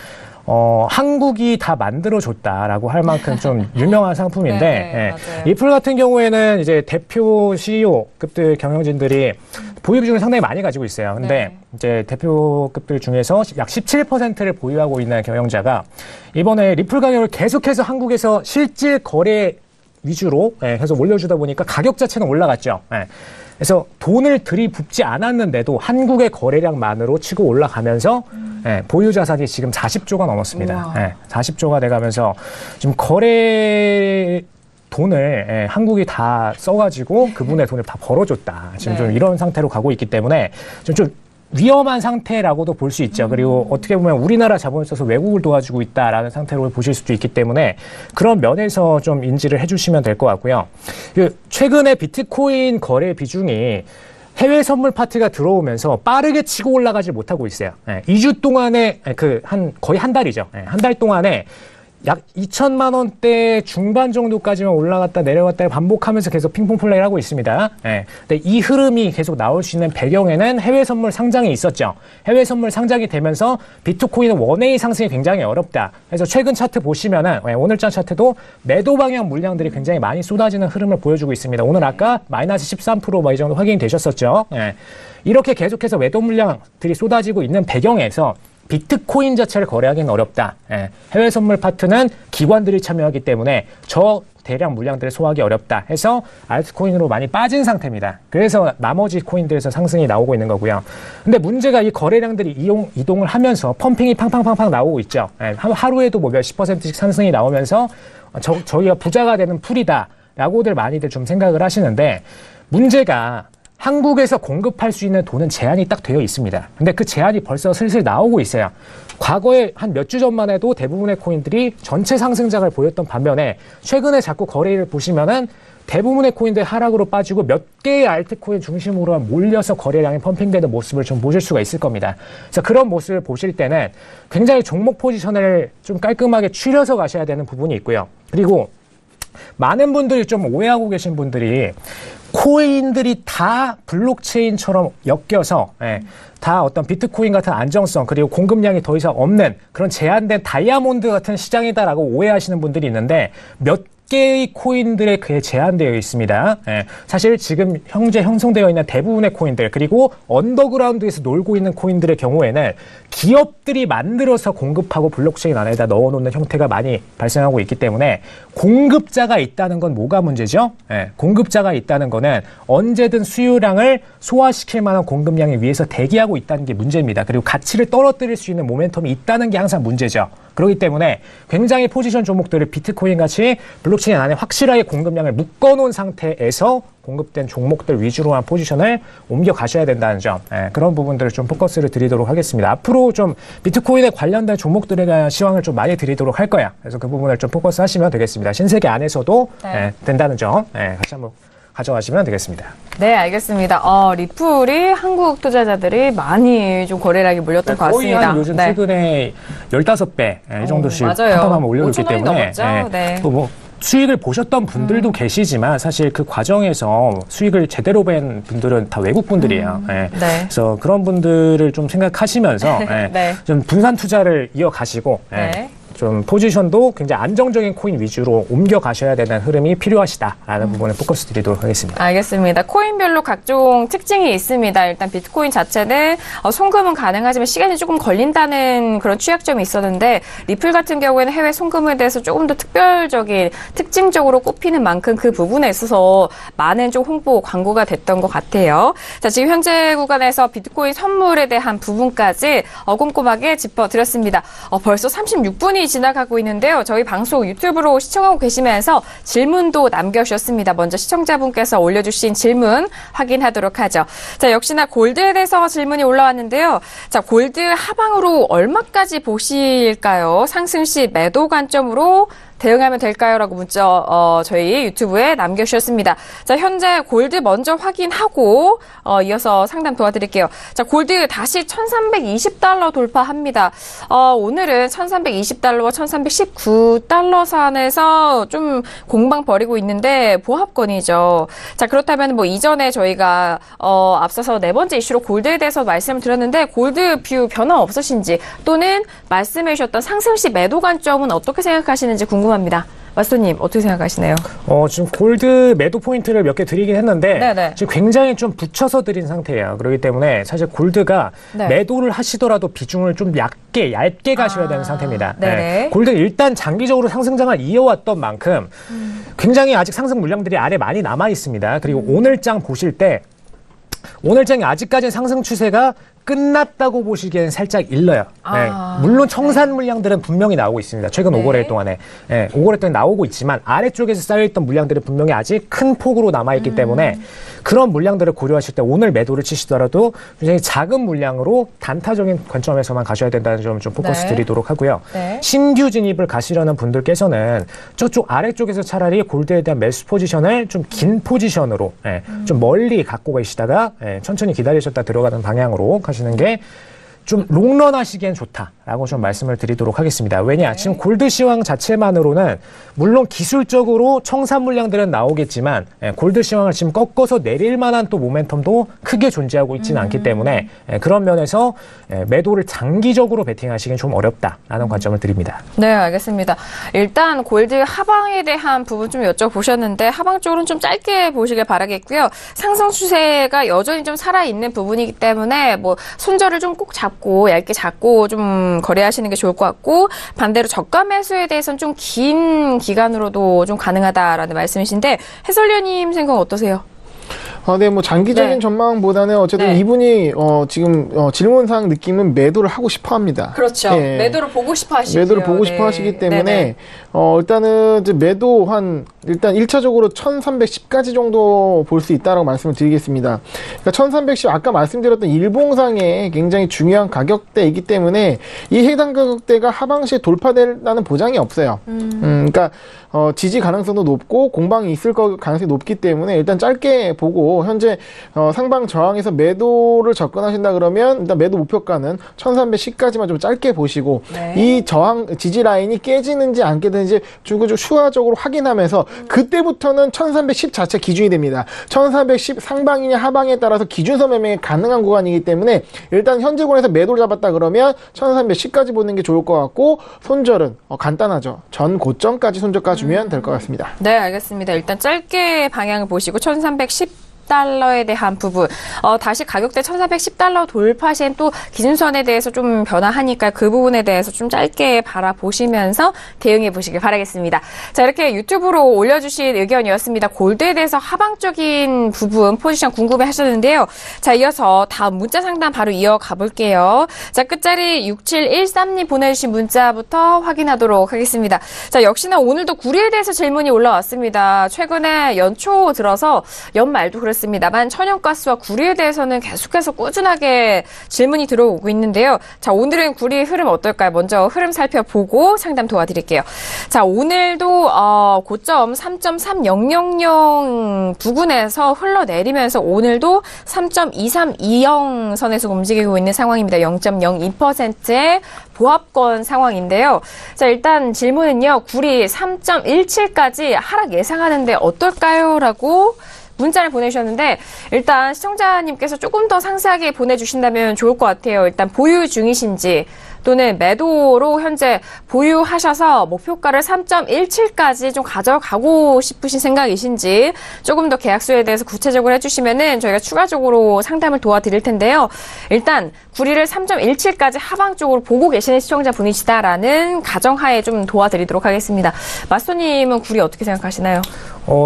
한국이 다 만들어줬다라고 할 만큼 좀 유명한 상품인데, 리플 같은 경우에는 이제 대표 CEO급들 경영진들이 보유 비중을 상당히 많이 가지고 있어요. 근데 이제 대표급들 중에서 약 17%를 보유하고 있는 경영자가 이번에 리플 가격을 계속해서 한국에서 실질 거래 위주로 해서 올려주다 보니까 가격 자체는 올라갔죠. 그래서 돈을 들이붓지 않았는데도 한국의 거래량만으로 치고 올라가면서 보유 자산이 지금 40조가 넘었습니다. 40조가 돼가면서 지금 거래 돈을 한국이 다 써가지고 그분의 돈을 다 벌어줬다. 지금 좀 이런 상태로 가고 있기 때문에 좀 위험한 상태라고도 볼 수 있죠. 그리고 어떻게 보면 우리나라 자본을 써서 외국을 도와주고 있다라는 상태로 보실 수도 있기 때문에 그런 면에서 좀 인지를 해주시면 될 것 같고요. 최근에 비트코인 거래 비중이 해외 선물 파트가 들어오면서 빠르게 치고 올라가지 못하고 있어요. 2주 동안에 거의 한 달이죠. 한 달 동안에 약 2천만 원대 중반 정도까지만 올라갔다 내려갔다 반복하면서 계속 핑퐁 플레이를 하고 있습니다. 근데 이 흐름이 계속 나올 수 있는 배경에는 해외 선물 상장이 있었죠. 해외 선물 상장이 되면서 비트코인은 원웨이 상승이 굉장히 어렵다. 그래서 최근 차트 보시면은 오늘장 차트도 매도 방향 물량들이 굉장히 많이 쏟아지는 흐름을 보여주고 있습니다. 오늘 아까 마이너스 13% 이 정도 확인이 되셨었죠. 이렇게 계속해서 매도 물량들이 쏟아지고 있는 배경에서 비트코인 자체를 거래하기는 어렵다. 해외 선물 파트는 기관들이 참여하기 때문에 저 대량 물량들을 소화하기 어렵다 해서 알트코인으로 많이 빠진 상태입니다. 그래서 나머지 코인들에서 상승이 나오고 있는 거고요. 근데 문제가 이 거래량들이 이동을 하면서 펌핑이 팡팡팡팡 나오고 있죠. 하루에도 몇십 %씩 상승이 나오면서 저희가 부자가 되는 풀이다라고들 많이들 좀 생각을 하시는데 문제가 한국에서 공급할 수 있는 돈은 제한이 딱 되어 있습니다. 근데 그 제한이 벌써 슬슬 나오고 있어요. 과거에 한 몇 주 전만 해도 대부분의 코인들이 전체 상승장을 보였던 반면에 최근에 자꾸 거래를 보시면은 대부분의 코인들 하락으로 빠지고 몇 개의 알트코인 중심으로 몰려서 거래량이 펌핑되는 모습을 좀 보실 수가 있을 겁니다. 그래서 그런 모습을 보실 때는 굉장히 종목 포지션을 좀 깔끔하게 추려서 가셔야 되는 부분이 있고요. 그리고 많은 분들이 좀 오해하고 계신 분들이 코인들이 다 블록체인처럼 엮여서 다 어떤 비트코인 같은 안정성 그리고 공급량이 더 이상 없는 그런 제한된 다이아몬드 같은 시장이다라고 오해하시는 분들이 있는데 몇 개의 코인들에 그게 제한되어 있습니다. 사실 지금 현재 형성되어 있는 대부분의 코인들 그리고 언더그라운드에서 놀고 있는 코인들의 경우에는 기업들이 만들어서 공급하고 블록체인 안에다 넣어놓는 형태가 많이 발생하고 있기 때문에 공급자가 있다는 건 뭐가 문제죠? 공급자가 있다는 거는 언제든 수요량을 소화시킬 만한 공급량이 위에서 대기하고 있다는 게 문제입니다. 그리고 가치를 떨어뜨릴 수 있는 모멘텀이 있다는 게 항상 문제죠. 그렇기 때문에 굉장히 포지션 종목들을 비트코인 같이 블록체인 안에 확실하게 공급량을 묶어놓은 상태에서 공급된 종목들 위주로한 포지션을 옮겨 가셔야 된다는 점, 그런 부분들을 좀 포커스를 드리도록 하겠습니다. 앞으로 좀 비트코인에 관련된 종목들에 대한 시황을 좀 많이 드리도록 할 거야. 그래서 그 부분을 좀 포커스 하시면 되겠습니다. 신세계 안에서도 된다는 점 같이 한번 가져가시면 되겠습니다. 네, 알겠습니다. 리플이 한국 투자자들이 많이 좀 거래량이 몰렸던 것 거의 같습니다. 한 요즘 최근에 15배 이 정도씩 맞아요. 한번 올려줬기 5천 원이 때문에 넘었죠. 또 뭐 수익을 보셨던 분들도 계시지만 사실 그 과정에서 수익을 제대로 뵌 분들은 다 외국 분들이에요. 그래서 그런 분들을 좀 생각하시면서 좀 분산 투자를 이어가시고 좀 포지션도 굉장히 안정적인 코인 위주로 옮겨 가셔야 되는 흐름이 필요하시다라는 부분을 포커스 드리도록 하겠습니다. 알겠습니다. 코인별로 각종 특징이 있습니다. 일단 비트코인 자체는 송금은 가능하지만 시간이 조금 걸린다는 그런 취약점이 있었는데 리플 같은 경우에는 해외 송금에 대해서 조금 더 특별적인 특징적으로 꼽히는 만큼 그 부분에 있어서 많은 좀 홍보 광고가 됐던 것 같아요. 자, 지금 현재 구간에서 비트코인 선물에 대한 부분까지 꼼꼼하게 짚어드렸습니다. 벌써 36분이 지나가고 있는데요. 저희 방송 유튜브로 시청하고 계시면서 질문도 남겨주셨습니다. 먼저 시청자분께서 올려주신 질문 확인하도록 하죠. 자, 역시나 골드에 대해서 질문이 올라왔는데요. 자, 골드 하방으로 얼마까지 보실까요? 상승 시 매도 관점으로 대응하면 될까요? 라고 문자 저희 유튜브에 남겨주셨습니다. 자, 현재 골드 먼저 확인하고 이어서 상담 도와드릴게요. 자, 골드 다시 1320달러 돌파합니다. 오늘은 1320달러와 1319달러 선에서 좀 공방 벌이고 있는데 보합권이죠. 자, 그렇다면 뭐 이전에 저희가 앞서서 네 번째 이슈로 골드에 대해서 말씀을 드렸는데 골드 뷰 변화 없으신지 또는 말씀해 주셨던 상승 시 매도 관점은 어떻게 생각하시는지 궁금합니다. 마스터님 어떻게 생각하시나요? 지금 골드 매도 포인트를 몇 개 드리긴 했는데 네네. 지금 굉장히 좀 붙여서 드린 상태예요. 그렇기 때문에 사실 골드가 매도를 하시더라도 비중을 좀 얇게 가셔야 되는 상태입니다. 골드는 일단 장기적으로 상승장을 이어왔던 만큼 굉장히 아직 상승 물량들이 아래 많이 남아 있습니다. 그리고 오늘장 보실 때 오늘장이 아직까지는 상승 추세가 끝났다고 보시기에는 살짝 일러요. 물론 청산 물량들은 분명히 나오고 있습니다. 최근 5거래일 동안에 5거래일 동안에 나오고 있지만 아래쪽에서 쌓여있던 물량들은 분명히 아직 큰 폭으로 남아있기 때문에 그런 물량들을 고려하실 때 오늘 매도를 치시더라도 굉장히 작은 물량으로 단타적인 관점에서만 가셔야 된다는 점 좀 포커스 드리도록 하고요. 신규 진입을 가시려는 분들께서는 저쪽 아래쪽에서 차라리 골드에 대한 매수 포지션을 좀 긴 포지션으로 좀 멀리 갖고 계시다가 천천히 기다리셨다 들어가는 방향으로 하시는 게 좀 롱런 하시기엔 좋다라고 좀 말씀을 드리도록 하겠습니다. 왜냐? 지금 골드 시황 자체만으로는 물론 기술적으로 청산 물량들은 나오겠지만 골드 시황을 지금 꺾어서 내릴 만한 또 모멘텀도 크게 존재하고 있지는 않기 때문에 그런 면에서 매도를 장기적으로 베팅하시기엔 좀 어렵다라는 관점을 드립니다. 네, 알겠습니다. 일단 골드 하방에 대한 부분 좀 여쭤보셨는데 하방 쪽으로는 좀 짧게 보시길 바라겠고요. 상승 추세가 여전히 좀 살아있는 부분이기 때문에 뭐 손절을 좀 꼭 잡고 얇게 잡고 좀 거래하시는 게 좋을 것 같고 반대로 저가 매수에 대해서는 좀 긴 기간으로도 좀 가능하다라는 말씀이신데 해설위원님 생각 어떠세요? 네, 뭐 장기적인 전망보다는 어쨌든 이분이 지금 질문상 느낌은 매도를 하고 싶어 합니다. 그렇죠. 매도를 보고 싶어 하시죠. 매도를 보고 싶어 하시기 때문에 일단은 이제 매도 일단 1차적으로 1310까지 정도 볼 수 있다라고 말씀을 드리겠습니다. 그러니까 1310 아까 말씀드렸던 일봉상의 굉장히 중요한 가격대이기 때문에 이 해당 가격대가 하방시에 돌파된다는 보장이 없어요. 그러니까 지지 가능성도 높고 공방이 있을 가능성이 높기 때문에 일단 짧게 보고 현재 상방 저항에서 매도를 접근하신다 그러면 일단 매도 목표가는 1310까지만 좀 짧게 보시고 이 저항 지지 라인이 깨지는지 안 깨지는지 쭉 추가적으로 확인하면서 그때부터는 1310 자체 기준이 됩니다. 1310 상방이냐 하방에 따라서 기준선 매매가 가능한 구간이기 때문에 일단 현재 구간에서 매도를 잡았다 그러면 1310까지 보는 게 좋을 것 같고 손절은 간단하죠. 전 고점까지 손절가 주면 될 것 같습니다. 네, 알겠습니다. 일단 짧게 방향을 보시고 1310 $1,410에 대한 부분, 다시 가격대 $1,410 돌파 시엔 또 기준선에 대해서 좀 변화하니까 그 부분에 대해서 좀 짧게 바라보시면서 대응해 보시길 바라겠습니다. 자, 이렇게 유튜브로 올려주신 의견이었습니다. 골드에 대해서 하방적인 부분 포지션 궁금해 하셨는데요. 자, 이어서 다음 문자 상담 바로 이어가 볼게요. 자, 끝자리 6713님 보내주신 문자부터 확인하도록 하겠습니다. 자, 역시나 오늘도 구리에 대해서 질문이 올라왔습니다. 최근에 연초 들어서 연말도 그렇습니다만 천연가스와 구리에 대해서는 계속해서 꾸준하게 질문이 들어오고 있는데요. 자, 오늘은 구리 흐름 어떨까요? 먼저 흐름 살펴보고 상담 도와드릴게요. 자, 오늘도 고점 3.3000 부근에서 흘러내리면서 오늘도 3.2320 선에서 움직이고 있는 상황입니다. 0.02%의 보합권 상황인데요. 자, 일단 질문은요. 구리 3.17까지 하락 예상하는데 어떨까요? 라고 문자를 보내주셨는데 일단 시청자님께서 조금 더 상세하게 보내주신다면 좋을 것 같아요. 일단 보유 중이신지 또는 매도로 현재 보유하셔서 목표가를 3.17까지 좀 가져가고 싶으신 생각이신지 조금 더 계약수에 대해서 구체적으로 해주시면은 저희가 추가적으로 상담을 도와드릴 텐데요. 일단 구리를 3.17까지 하방 쪽으로 보고 계시는 시청자분이시다라는 가정하에 좀 도와드리도록 하겠습니다. 마스터님은 구리 어떻게 생각하시나요?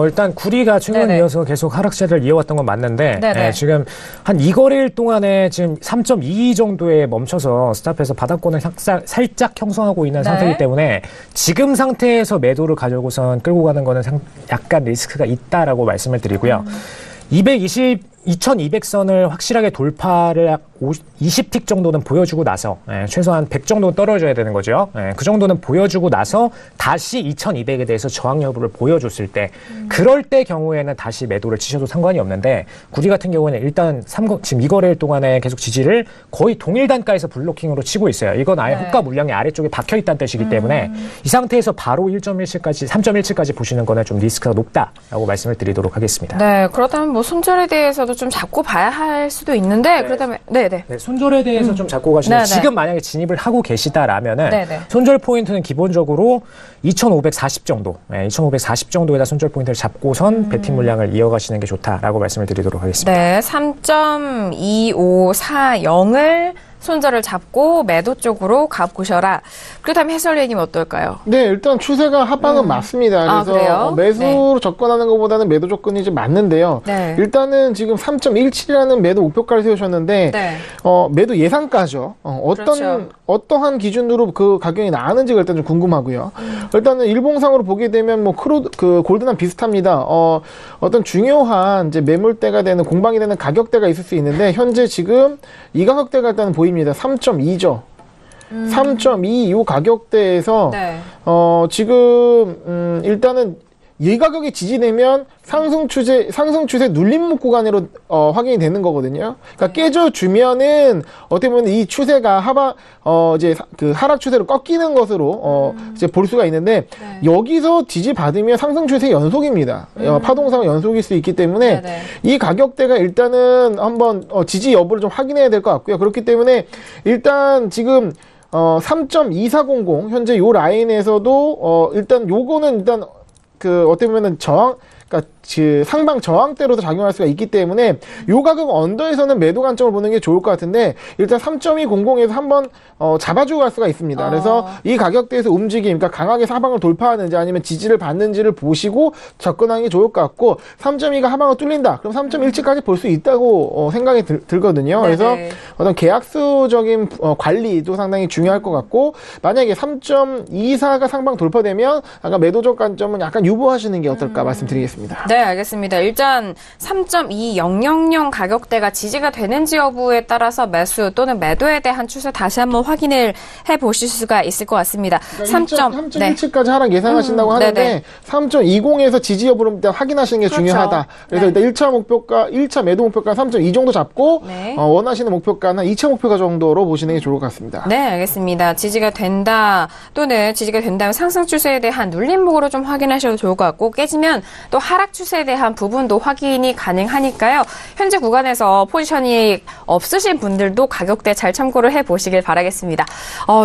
일단 구리가 최근 네네. 이어서 계속 하락세를 이어왔던 건 맞는데 네네. 지금 한 2거래일 동안에 지금 3.22 정도에 멈춰서 스탑해서 바닥권을 살짝 형성하고 있는 네. 상태이기 때문에 지금 상태에서 매도를 가져고선 끌고 가는 거는 약간 리스크가 있다라고 말씀을 드리고요. 2200선을 확실하게 돌파를 약 20틱 정도는 보여주고 나서 최소한 100 정도는 떨어져야 되는 거죠. 그 정도는 보여주고 나서 다시 2200에 대해서 저항 여부를 보여줬을 때 그럴 때 경우에는 다시 매도를 치셔도 상관이 없는데 구리 같은 경우에는 일단 지금 이 거래일 동안에 계속 지지를 거의 동일 단가에서 블로킹으로 치고 있어요. 이건 아예 호가 물량이 아래쪽에 박혀있다는 뜻이기 때문에 이 상태에서 바로 1.17까지 3.17까지 보시는 거는 좀 리스크가 높다라고 말씀을 드리도록 하겠습니다. 네, 그렇다면 뭐 손절에 대해서도 좀 잡고 봐야 할 수도 있는데 그렇다면 네네. 네, 손절에 대해서 좀 잡고 가시면 네네. 지금 만약에 진입을 하고 계시다라면은 네네. 손절 포인트는 기본적으로 2,540 정도, 2,540 정도에다 손절 포인트를 잡고선 베팅 물량을 이어가시는 게 좋다라고 말씀을 드리도록 하겠습니다. 네, 3.2540을 손절을 잡고 매도 쪽으로 가보셔라. 그렇다면 해설위원님 어떨까요? 네, 일단 추세가 하방은 맞습니다. 그래서 그래요? 매수로 접근하는 것보다는 매도 접근이 이제 맞는데요. 네. 일단은 지금 3.17이라는 매도 목표가를 세우셨는데 네. 매도 예상가죠. 그렇죠. 어떠한 기준으로 그 가격이 나왔는지가 일단 좀 궁금하고요. 일단은 일봉상으로 보게 되면 뭐 골드랑 비슷합니다. 어떤 중요한 이제 매물대가 되는 공방이 되는 가격대가 있을 수 있는데 현재 지금 이 가격대가 일단 보입니다. 3.2죠. 3.2 가격대에서 네. 지금 일단은 이 가격이 지지되면 상승 추세 눌림목 구간으로 확인이 되는 거거든요. 그러니까 깨져주면은 어떻게 보면 이 추세가 이제 그 하락 추세로 꺾이는 것으로 이제 볼 수가 있는데 여기서 지지 받으면 상승 추세 연속입니다. 파동상 연속일 수 있기 때문에 네네. 이 가격대가 일단은 한번 지지 여부를 좀 확인해야 될 것 같고요. 그렇기 때문에 일단 지금 3.2400 현재 요 라인에서도 일단 요거는 일단 어떻게 보면은 그러니까 상방 저항대로도 작용할 수가 있기 때문에 요 가격 언더에서는 매도 관점을 보는 게 좋을 것 같은데 일단 3.200에서 한번 잡아주고 갈 수가 있습니다. 그래서 이 가격대에서 움직임, 그러니까 강하게 하방을 돌파하는지 아니면 지지를 받는지를 보시고 접근하는 게 좋을 것 같고 3.2가 하방을 뚫린다. 그럼 3.17까지 볼 수 있다고 생각이 들거든요. 그래서 어떤 계약수적인 관리도 상당히 중요할 것 같고 만약에 3.24가 상방 돌파되면 아까 매도적 관점은 약간 유보하시는 게 어떨까 말씀드리겠습니다. 네, 알겠습니다. 일단 3.2000 가격대가 지지가 되는지 여부에 따라서 매수 또는 매도에 대한 추세 다시 한번 확인을 해보실 수가 있을 것 같습니다. 그러니까 3.17까지 하락 예상하신다고 하는데 네네. 3.20에서 지지 여부를 일단 확인하시는 게 그렇죠. 중요하다. 그래서 네. 일단 1차 매도 목표가 3.2 정도 잡고 네. 원하시는 목표가는 2차 목표가 정도로 보시는 게 좋을 것 같습니다. 네, 알겠습니다. 지지가 된다 또는 지지가 된다면 상승 추세에 대한 눌림목으로 좀 확인하셔도 좋을 것 같고 깨지면 또 하락 추세에 대한 부분도 확인이 가능하니까요. 현재 구간에서 포지션이 없으신 분들도 가격대 잘 참고를 해보시길 바라겠습니다.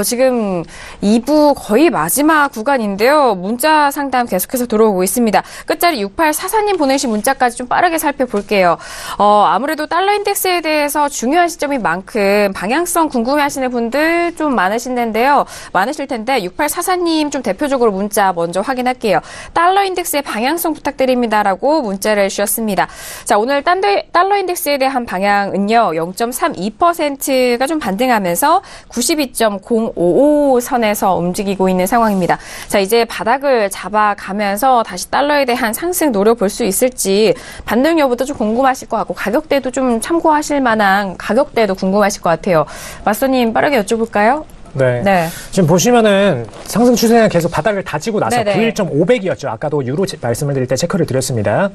지금 2부 거의 마지막 구간인데요. 문자 상담 계속해서 들어오고 있습니다. 끝자리 6844님 보내신 문자까지 좀 빠르게 살펴볼게요. 아무래도 달러 인덱스에 대해서 중요한 시점인 만큼 방향성 궁금해하시는 분들 좀 많으실 텐데 6844님 좀 대표적으로 문자 먼저 확인할게요. 달러 인덱스의 방향성 부탁드립니다라고 문자를 주셨습니다. 자, 오늘 달러 인덱스에 대한 방향은요. 0.32%가 좀 반등하면서 92.055 선에서 움직이고 있는 상황입니다. 자, 이제 바닥을 잡아가면서 다시 달러에 대한 상승 노려볼 수 있을지 반등 여부도 좀 궁금하실 것 같고 가격대도 좀 참고하실 만한 가격대도 궁금하실 것 같아요. 마스터님 빠르게 여쭤볼까요? 네. 지금 보시면은 상승 추세는 계속 바닥을 다지고 나서 네네. 91.500이었죠. 아까도 유로 말씀을 드릴 때 체크를 드렸습니다.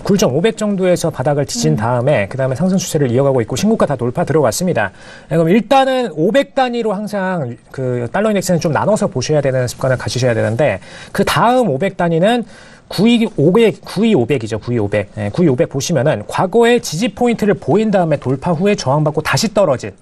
91.500 정도에서 바닥을 뒤진 다음에 그 다음에 상승 추세를 이어가고 있고 신고가 다 돌파 들어갔습니다. 그럼 일단은 500 단위로 항상 그 달러 인덱스는 좀 나눠서 보셔야 되는 습관을 가지셔야 되는데 그 다음 500 단위는 92500이죠. 92500 보시면은 과거의 지지 포인트를 보인 다음에 돌파 후에 저항받고 다시 떨어진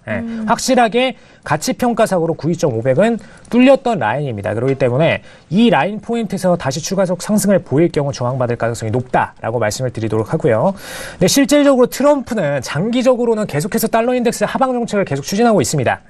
확실하게 가치평가상으로 92.500은 뚫렸던 라인입니다. 그렇기 때문에 이 라인 포인트에서 다시 추가적 상승을 보일 경우 저항받을 가능성이 높다라고 말씀을 드리도록 하고요. 근데 실질적으로 트럼프는 장기적으로는 계속해서 달러 인덱스 하방 정책을 계속 추진하고 있습니다.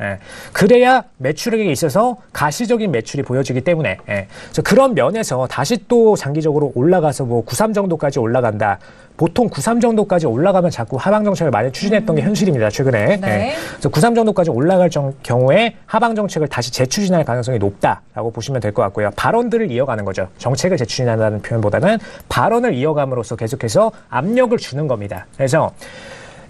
그래야 매출액에 있어서 가시적인 매출이 보여지기 때문에 그래서 그런 면에서 다시 또 장기적으로 올라가서 뭐 93 정도까지 올라간다. 보통 93 정도까지 올라가면 자꾸 하방 정책을 많이 추진했던 게 현실입니다. 최근에. 네. 그래서 93 정도까지 올라갈 경우에 하방 정책을 다시 재추진할 가능성이 높다라고 보시면 될 것 같고요. 발언들을 이어가는 거죠. 정책을 재추진한다는 표현보다는 발언을 이어감으로써 계속해서 압력을 주는 겁니다. 그래서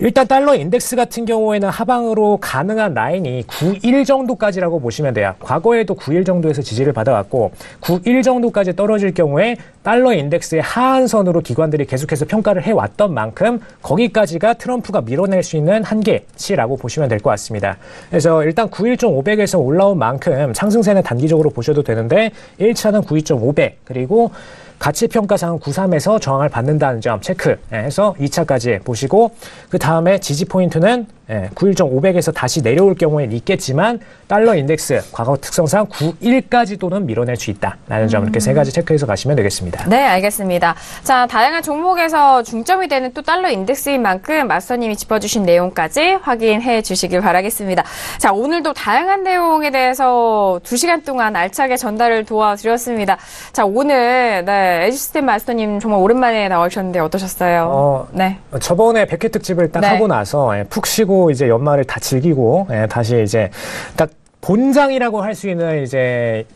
일단 달러 인덱스 같은 경우에는 하방으로 가능한 라인이 91 정도까지라고 보시면 돼요. 과거에도 91 정도에서 지지를 받아왔고 91 정도까지 떨어질 경우에 달러 인덱스의 하한선으로 기관들이 계속해서 평가를 해왔던 만큼 거기까지가 트럼프가 밀어낼 수 있는 한계치라고 보시면 될 것 같습니다. 그래서 일단 91.500에서 올라온 만큼 상승세는 단기적으로 보셔도 되는데 1차는 92.500 그리고 가치평가상 93에서 저항을 받는다는 점 체크해서 2차까지 보시고 그 다음에 지지 포인트는 91.500에서 다시 내려올 경우에는 있겠지만 달러 인덱스 과거 특성상 91까지도는 밀어낼 수 있다라는 점 이렇게 세 가지 체크해서 가시면 되겠습니다. 네, 알겠습니다. 자, 다양한 종목에서 중점이 되는 또 달러 인덱스인 만큼 마스터님이 짚어주신 내용까지 확인해 주시길 바라겠습니다. 자, 오늘도 다양한 내용에 대해서 2시간 동안 알차게 전달을 도와드렸습니다. 자, 오늘 에지시스템 마스터님 정말 오랜만에 나오셨는데 어떠셨어요? 네. 저번에 100회 특집을 딱 하고 나서 푹 쉬고 이제 연말을 다 즐기고 다시 이제 딱 본장이라고 할 수 있는 이제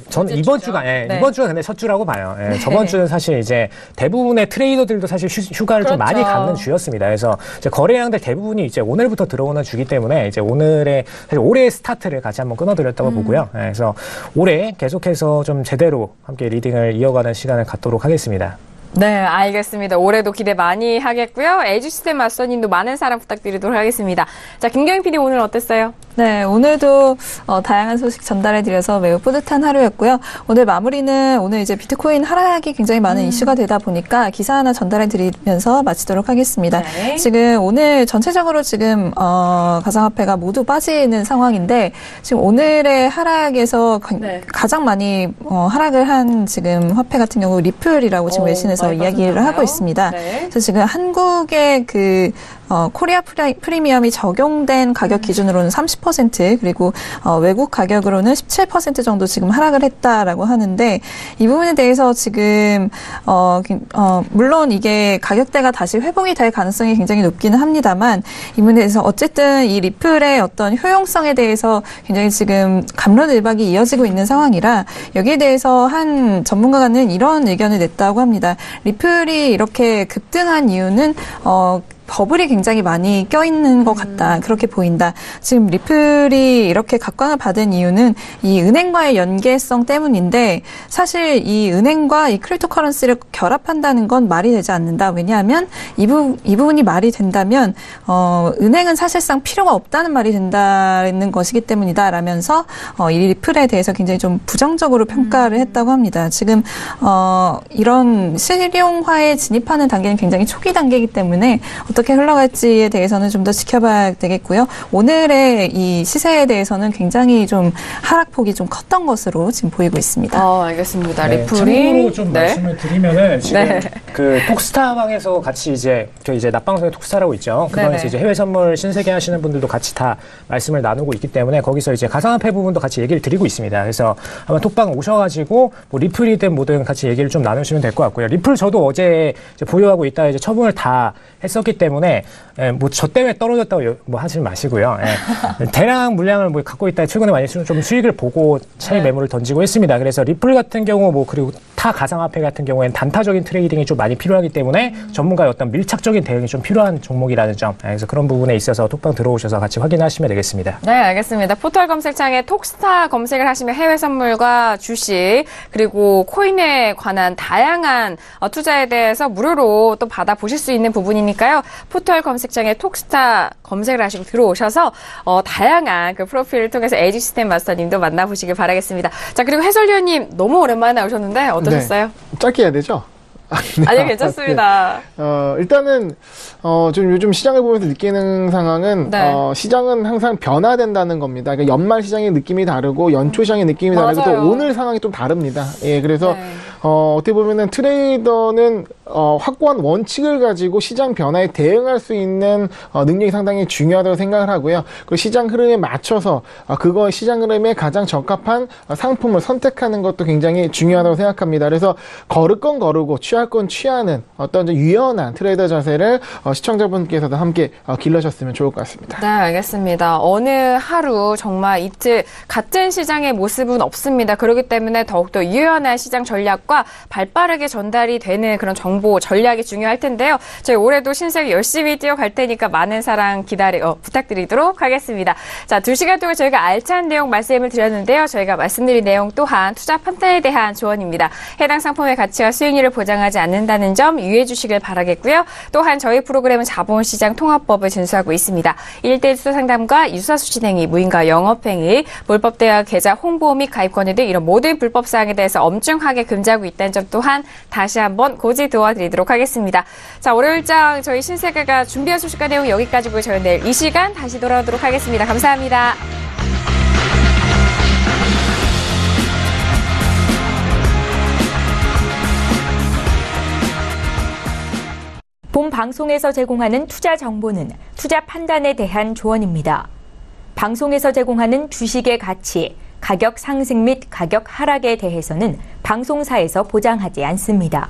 전 이번 주가 이번 주가 근데 첫 주라고 봐요. 저번 주는 사실 이제 대부분의 트레이더들도 사실 휴가를 좀 많이 갖는 주였습니다. 그래서 이제 거래량들 대부분이 이제 오늘부터 들어오는 주기 때문에 이제 사실 올해의 스타트를 같이 한번 끊어드렸다고 보고요. 그래서 올해 계속해서 좀 제대로 함께 리딩을 이어가는 시간을 갖도록 하겠습니다. 네, 알겠습니다. 올해도 기대 많이 하겠고요. 에지시스템 마스터님도 많은 사랑 부탁드리도록 하겠습니다. 자, 김경희 PD 오늘 어땠어요? 네, 오늘도 다양한 소식 전달해드려서 매우 뿌듯한 하루였고요. 오늘 마무리는 오늘 이제 비트코인 하락이 굉장히 많은 이슈가 되다 보니까 기사 하나 전달해드리면서 마치도록 하겠습니다. 네. 지금 오늘 전체적으로 지금 가상화폐가 모두 빠지는 상황인데 지금 오늘의 하락에서 가장 많이 하락을 한 지금 화폐 같은 경우 리플이라고 지금 외신에서 이야기를 하고 있습니다. 네. 그래서 지금 한국의 코리아 프리미엄이 적용된 가격 기준으로는 30% 그리고 외국 가격으로는 17% 정도 지금 하락을 했다라고 하는데 이 부분에 대해서 지금 물론 이게 가격대가 다시 회복이 될 가능성이 굉장히 높기는 합니다만 이 부분에 대해서 어쨌든 이 리플의 어떤 효용성에 대해서 굉장히 지금 갑론을박이 이어지고 있는 상황이라 여기에 대해서 한 전문가는 이런 의견을 냈다고 합니다. 리플이 이렇게 급등한 이유는 버블이 굉장히 많이 껴있는 것 같다. 그렇게 보인다. 지금 리플이 이렇게 각광을 받은 이유는 이 은행과의 연계성 때문인데 사실 이 은행과 이 크립토커런시를 결합한다는 건 말이 되지 않는다. 왜냐하면 이 부분이 말이 된다면 은행은 사실상 필요가 없다는 말이 된다는 것이기 때문이다. 라면서 이 리플에 대해서 굉장히 좀 부정적으로 평가를 했다고 합니다. 지금 이런 실용화에 진입하는 단계는 굉장히 초기 단계이기 때문에 어떻게 흘러갈지에 대해서는 좀 더 지켜봐야 되겠고요. 오늘의 이 시세에 대해서는 굉장히 좀 하락폭이 좀 컸던 것으로 지금 보이고 있습니다. 알겠습니다. 네, 리플이 참고로 좀 말씀을 드리면은 지금 네. 그 톡스타방에서 같이 이제 낮방송에 톡스타라고 있죠. 그거에서 네네. 이제 해외 선물 신세계 하시는 분들도 같이 다 말씀을 나누고 있기 때문에 거기서 이제 가상화폐 부분도 같이 얘기를 드리고 있습니다. 그래서 아마 톡방 오셔가지고 뭐 리플이든 뭐든 같이 얘기를 좀 나누시면 될 것 같고요. 리플 저도 어제 이제 보유하고 있다 이제 처분을 다 했었기 때문에 뭐 저 때문에 떨어졌다고 뭐 하지 마시고요. 대량 물량을 뭐 갖고 있다 최근에 많이 좀 수익을 보고 차익 매물을 던지고 했습니다. 그래서 리플 같은 경우 뭐 그리고 타 가상화폐 같은 경우에는 단타적인 트레이딩이 좀 많이 필요하기 때문에 전문가의 어떤 밀착적인 대응이 좀 필요한 종목이라는 점. 그래서 그런 부분에 있어서 톡방 들어오셔서 같이 확인하시면 되겠습니다. 네, 알겠습니다. 포털 검색창에 톡스타 검색을 하시면 해외 선물과 주식 그리고 코인에 관한 다양한 투자에 대해서 무료로 또 받아보실 수 있는 부분이니까요. 포털 검색창에 톡스타 검색을 하시고 들어오셔서 다양한 그 프로필을 통해서 에이지 시스템 마스터님도 만나보시길 바라겠습니다. 자, 그리고 해설위원님 너무 오랜만에 나오셨는데 어떠셨어요? 네. 짧게 해야 되죠? 아니요, 괜찮습니다. 일단은 좀 요즘 시장을 보면서 느끼는 상황은 네. 시장은 항상 변화된다는 겁니다. 그러니까 연말 시장의 느낌이 다르고 연초 시장의 느낌이 다르고 맞아요. 또 오늘 상황이 좀 다릅니다. 예, 그래서 네. 어떻게 보면은 트레이더는 확고한 원칙을 가지고 시장 변화에 대응할 수 있는 능력이 상당히 중요하다고 생각을 하고요. 그리고 시장 흐름에 맞춰서 그거 시장 흐름에 가장 적합한 상품을 선택하는 것도 굉장히 중요하다고 생각합니다. 그래서 거를 건 거르고 취할 건 취하는 어떤 좀 유연한 트레이더 자세를 시청자분께서도 함께 길러셨으면 좋을 것 같습니다. 네, 알겠습니다. 어느 하루 정말 이틀 같은 시장의 모습은 없습니다. 그렇기 때문에 더욱더 유연한 시장 전략과 발빠르게 전달이 되는 그런 정보 전략이 중요할 텐데요. 저희 올해도 신세계 열심히 뛰어갈 테니까 많은 사랑 부탁드리도록 하겠습니다. 자, 2시간 동안 저희가 알찬 내용 말씀을 드렸는데요. 저희가 말씀드린 내용 또한 투자 판단에 대한 조언입니다. 해당 상품의 가치와 수익률을 보장하지 않는다는 점 유의해 주시길 바라겠고요. 또한 저희 프로그램은 자본시장 통합법을 준수하고 있습니다. 1대1 수수 상담과 유사수 진행이, 무인가 영업행위, 불법대화 계좌 홍보 및 가입권유 등 이런 모든 불법사항에 대해서 엄중하게 금지하고 있다는 점 또한 다시 한번 고지 도와드리도록 하겠습니다. 자, 월요일장 저희 신세계가 준비한 소식과 내용 여기까지고요. 저희는 내일 이 시간 다시 돌아오도록 하겠습니다. 감사합니다. 본 방송에서 제공하는 투자 정보는 투자 판단에 대한 조언입니다. 방송에서 제공하는 주식의 가치, 가격 상승 및 가격 하락에 대해서는 방송사에서 보장하지 않습니다.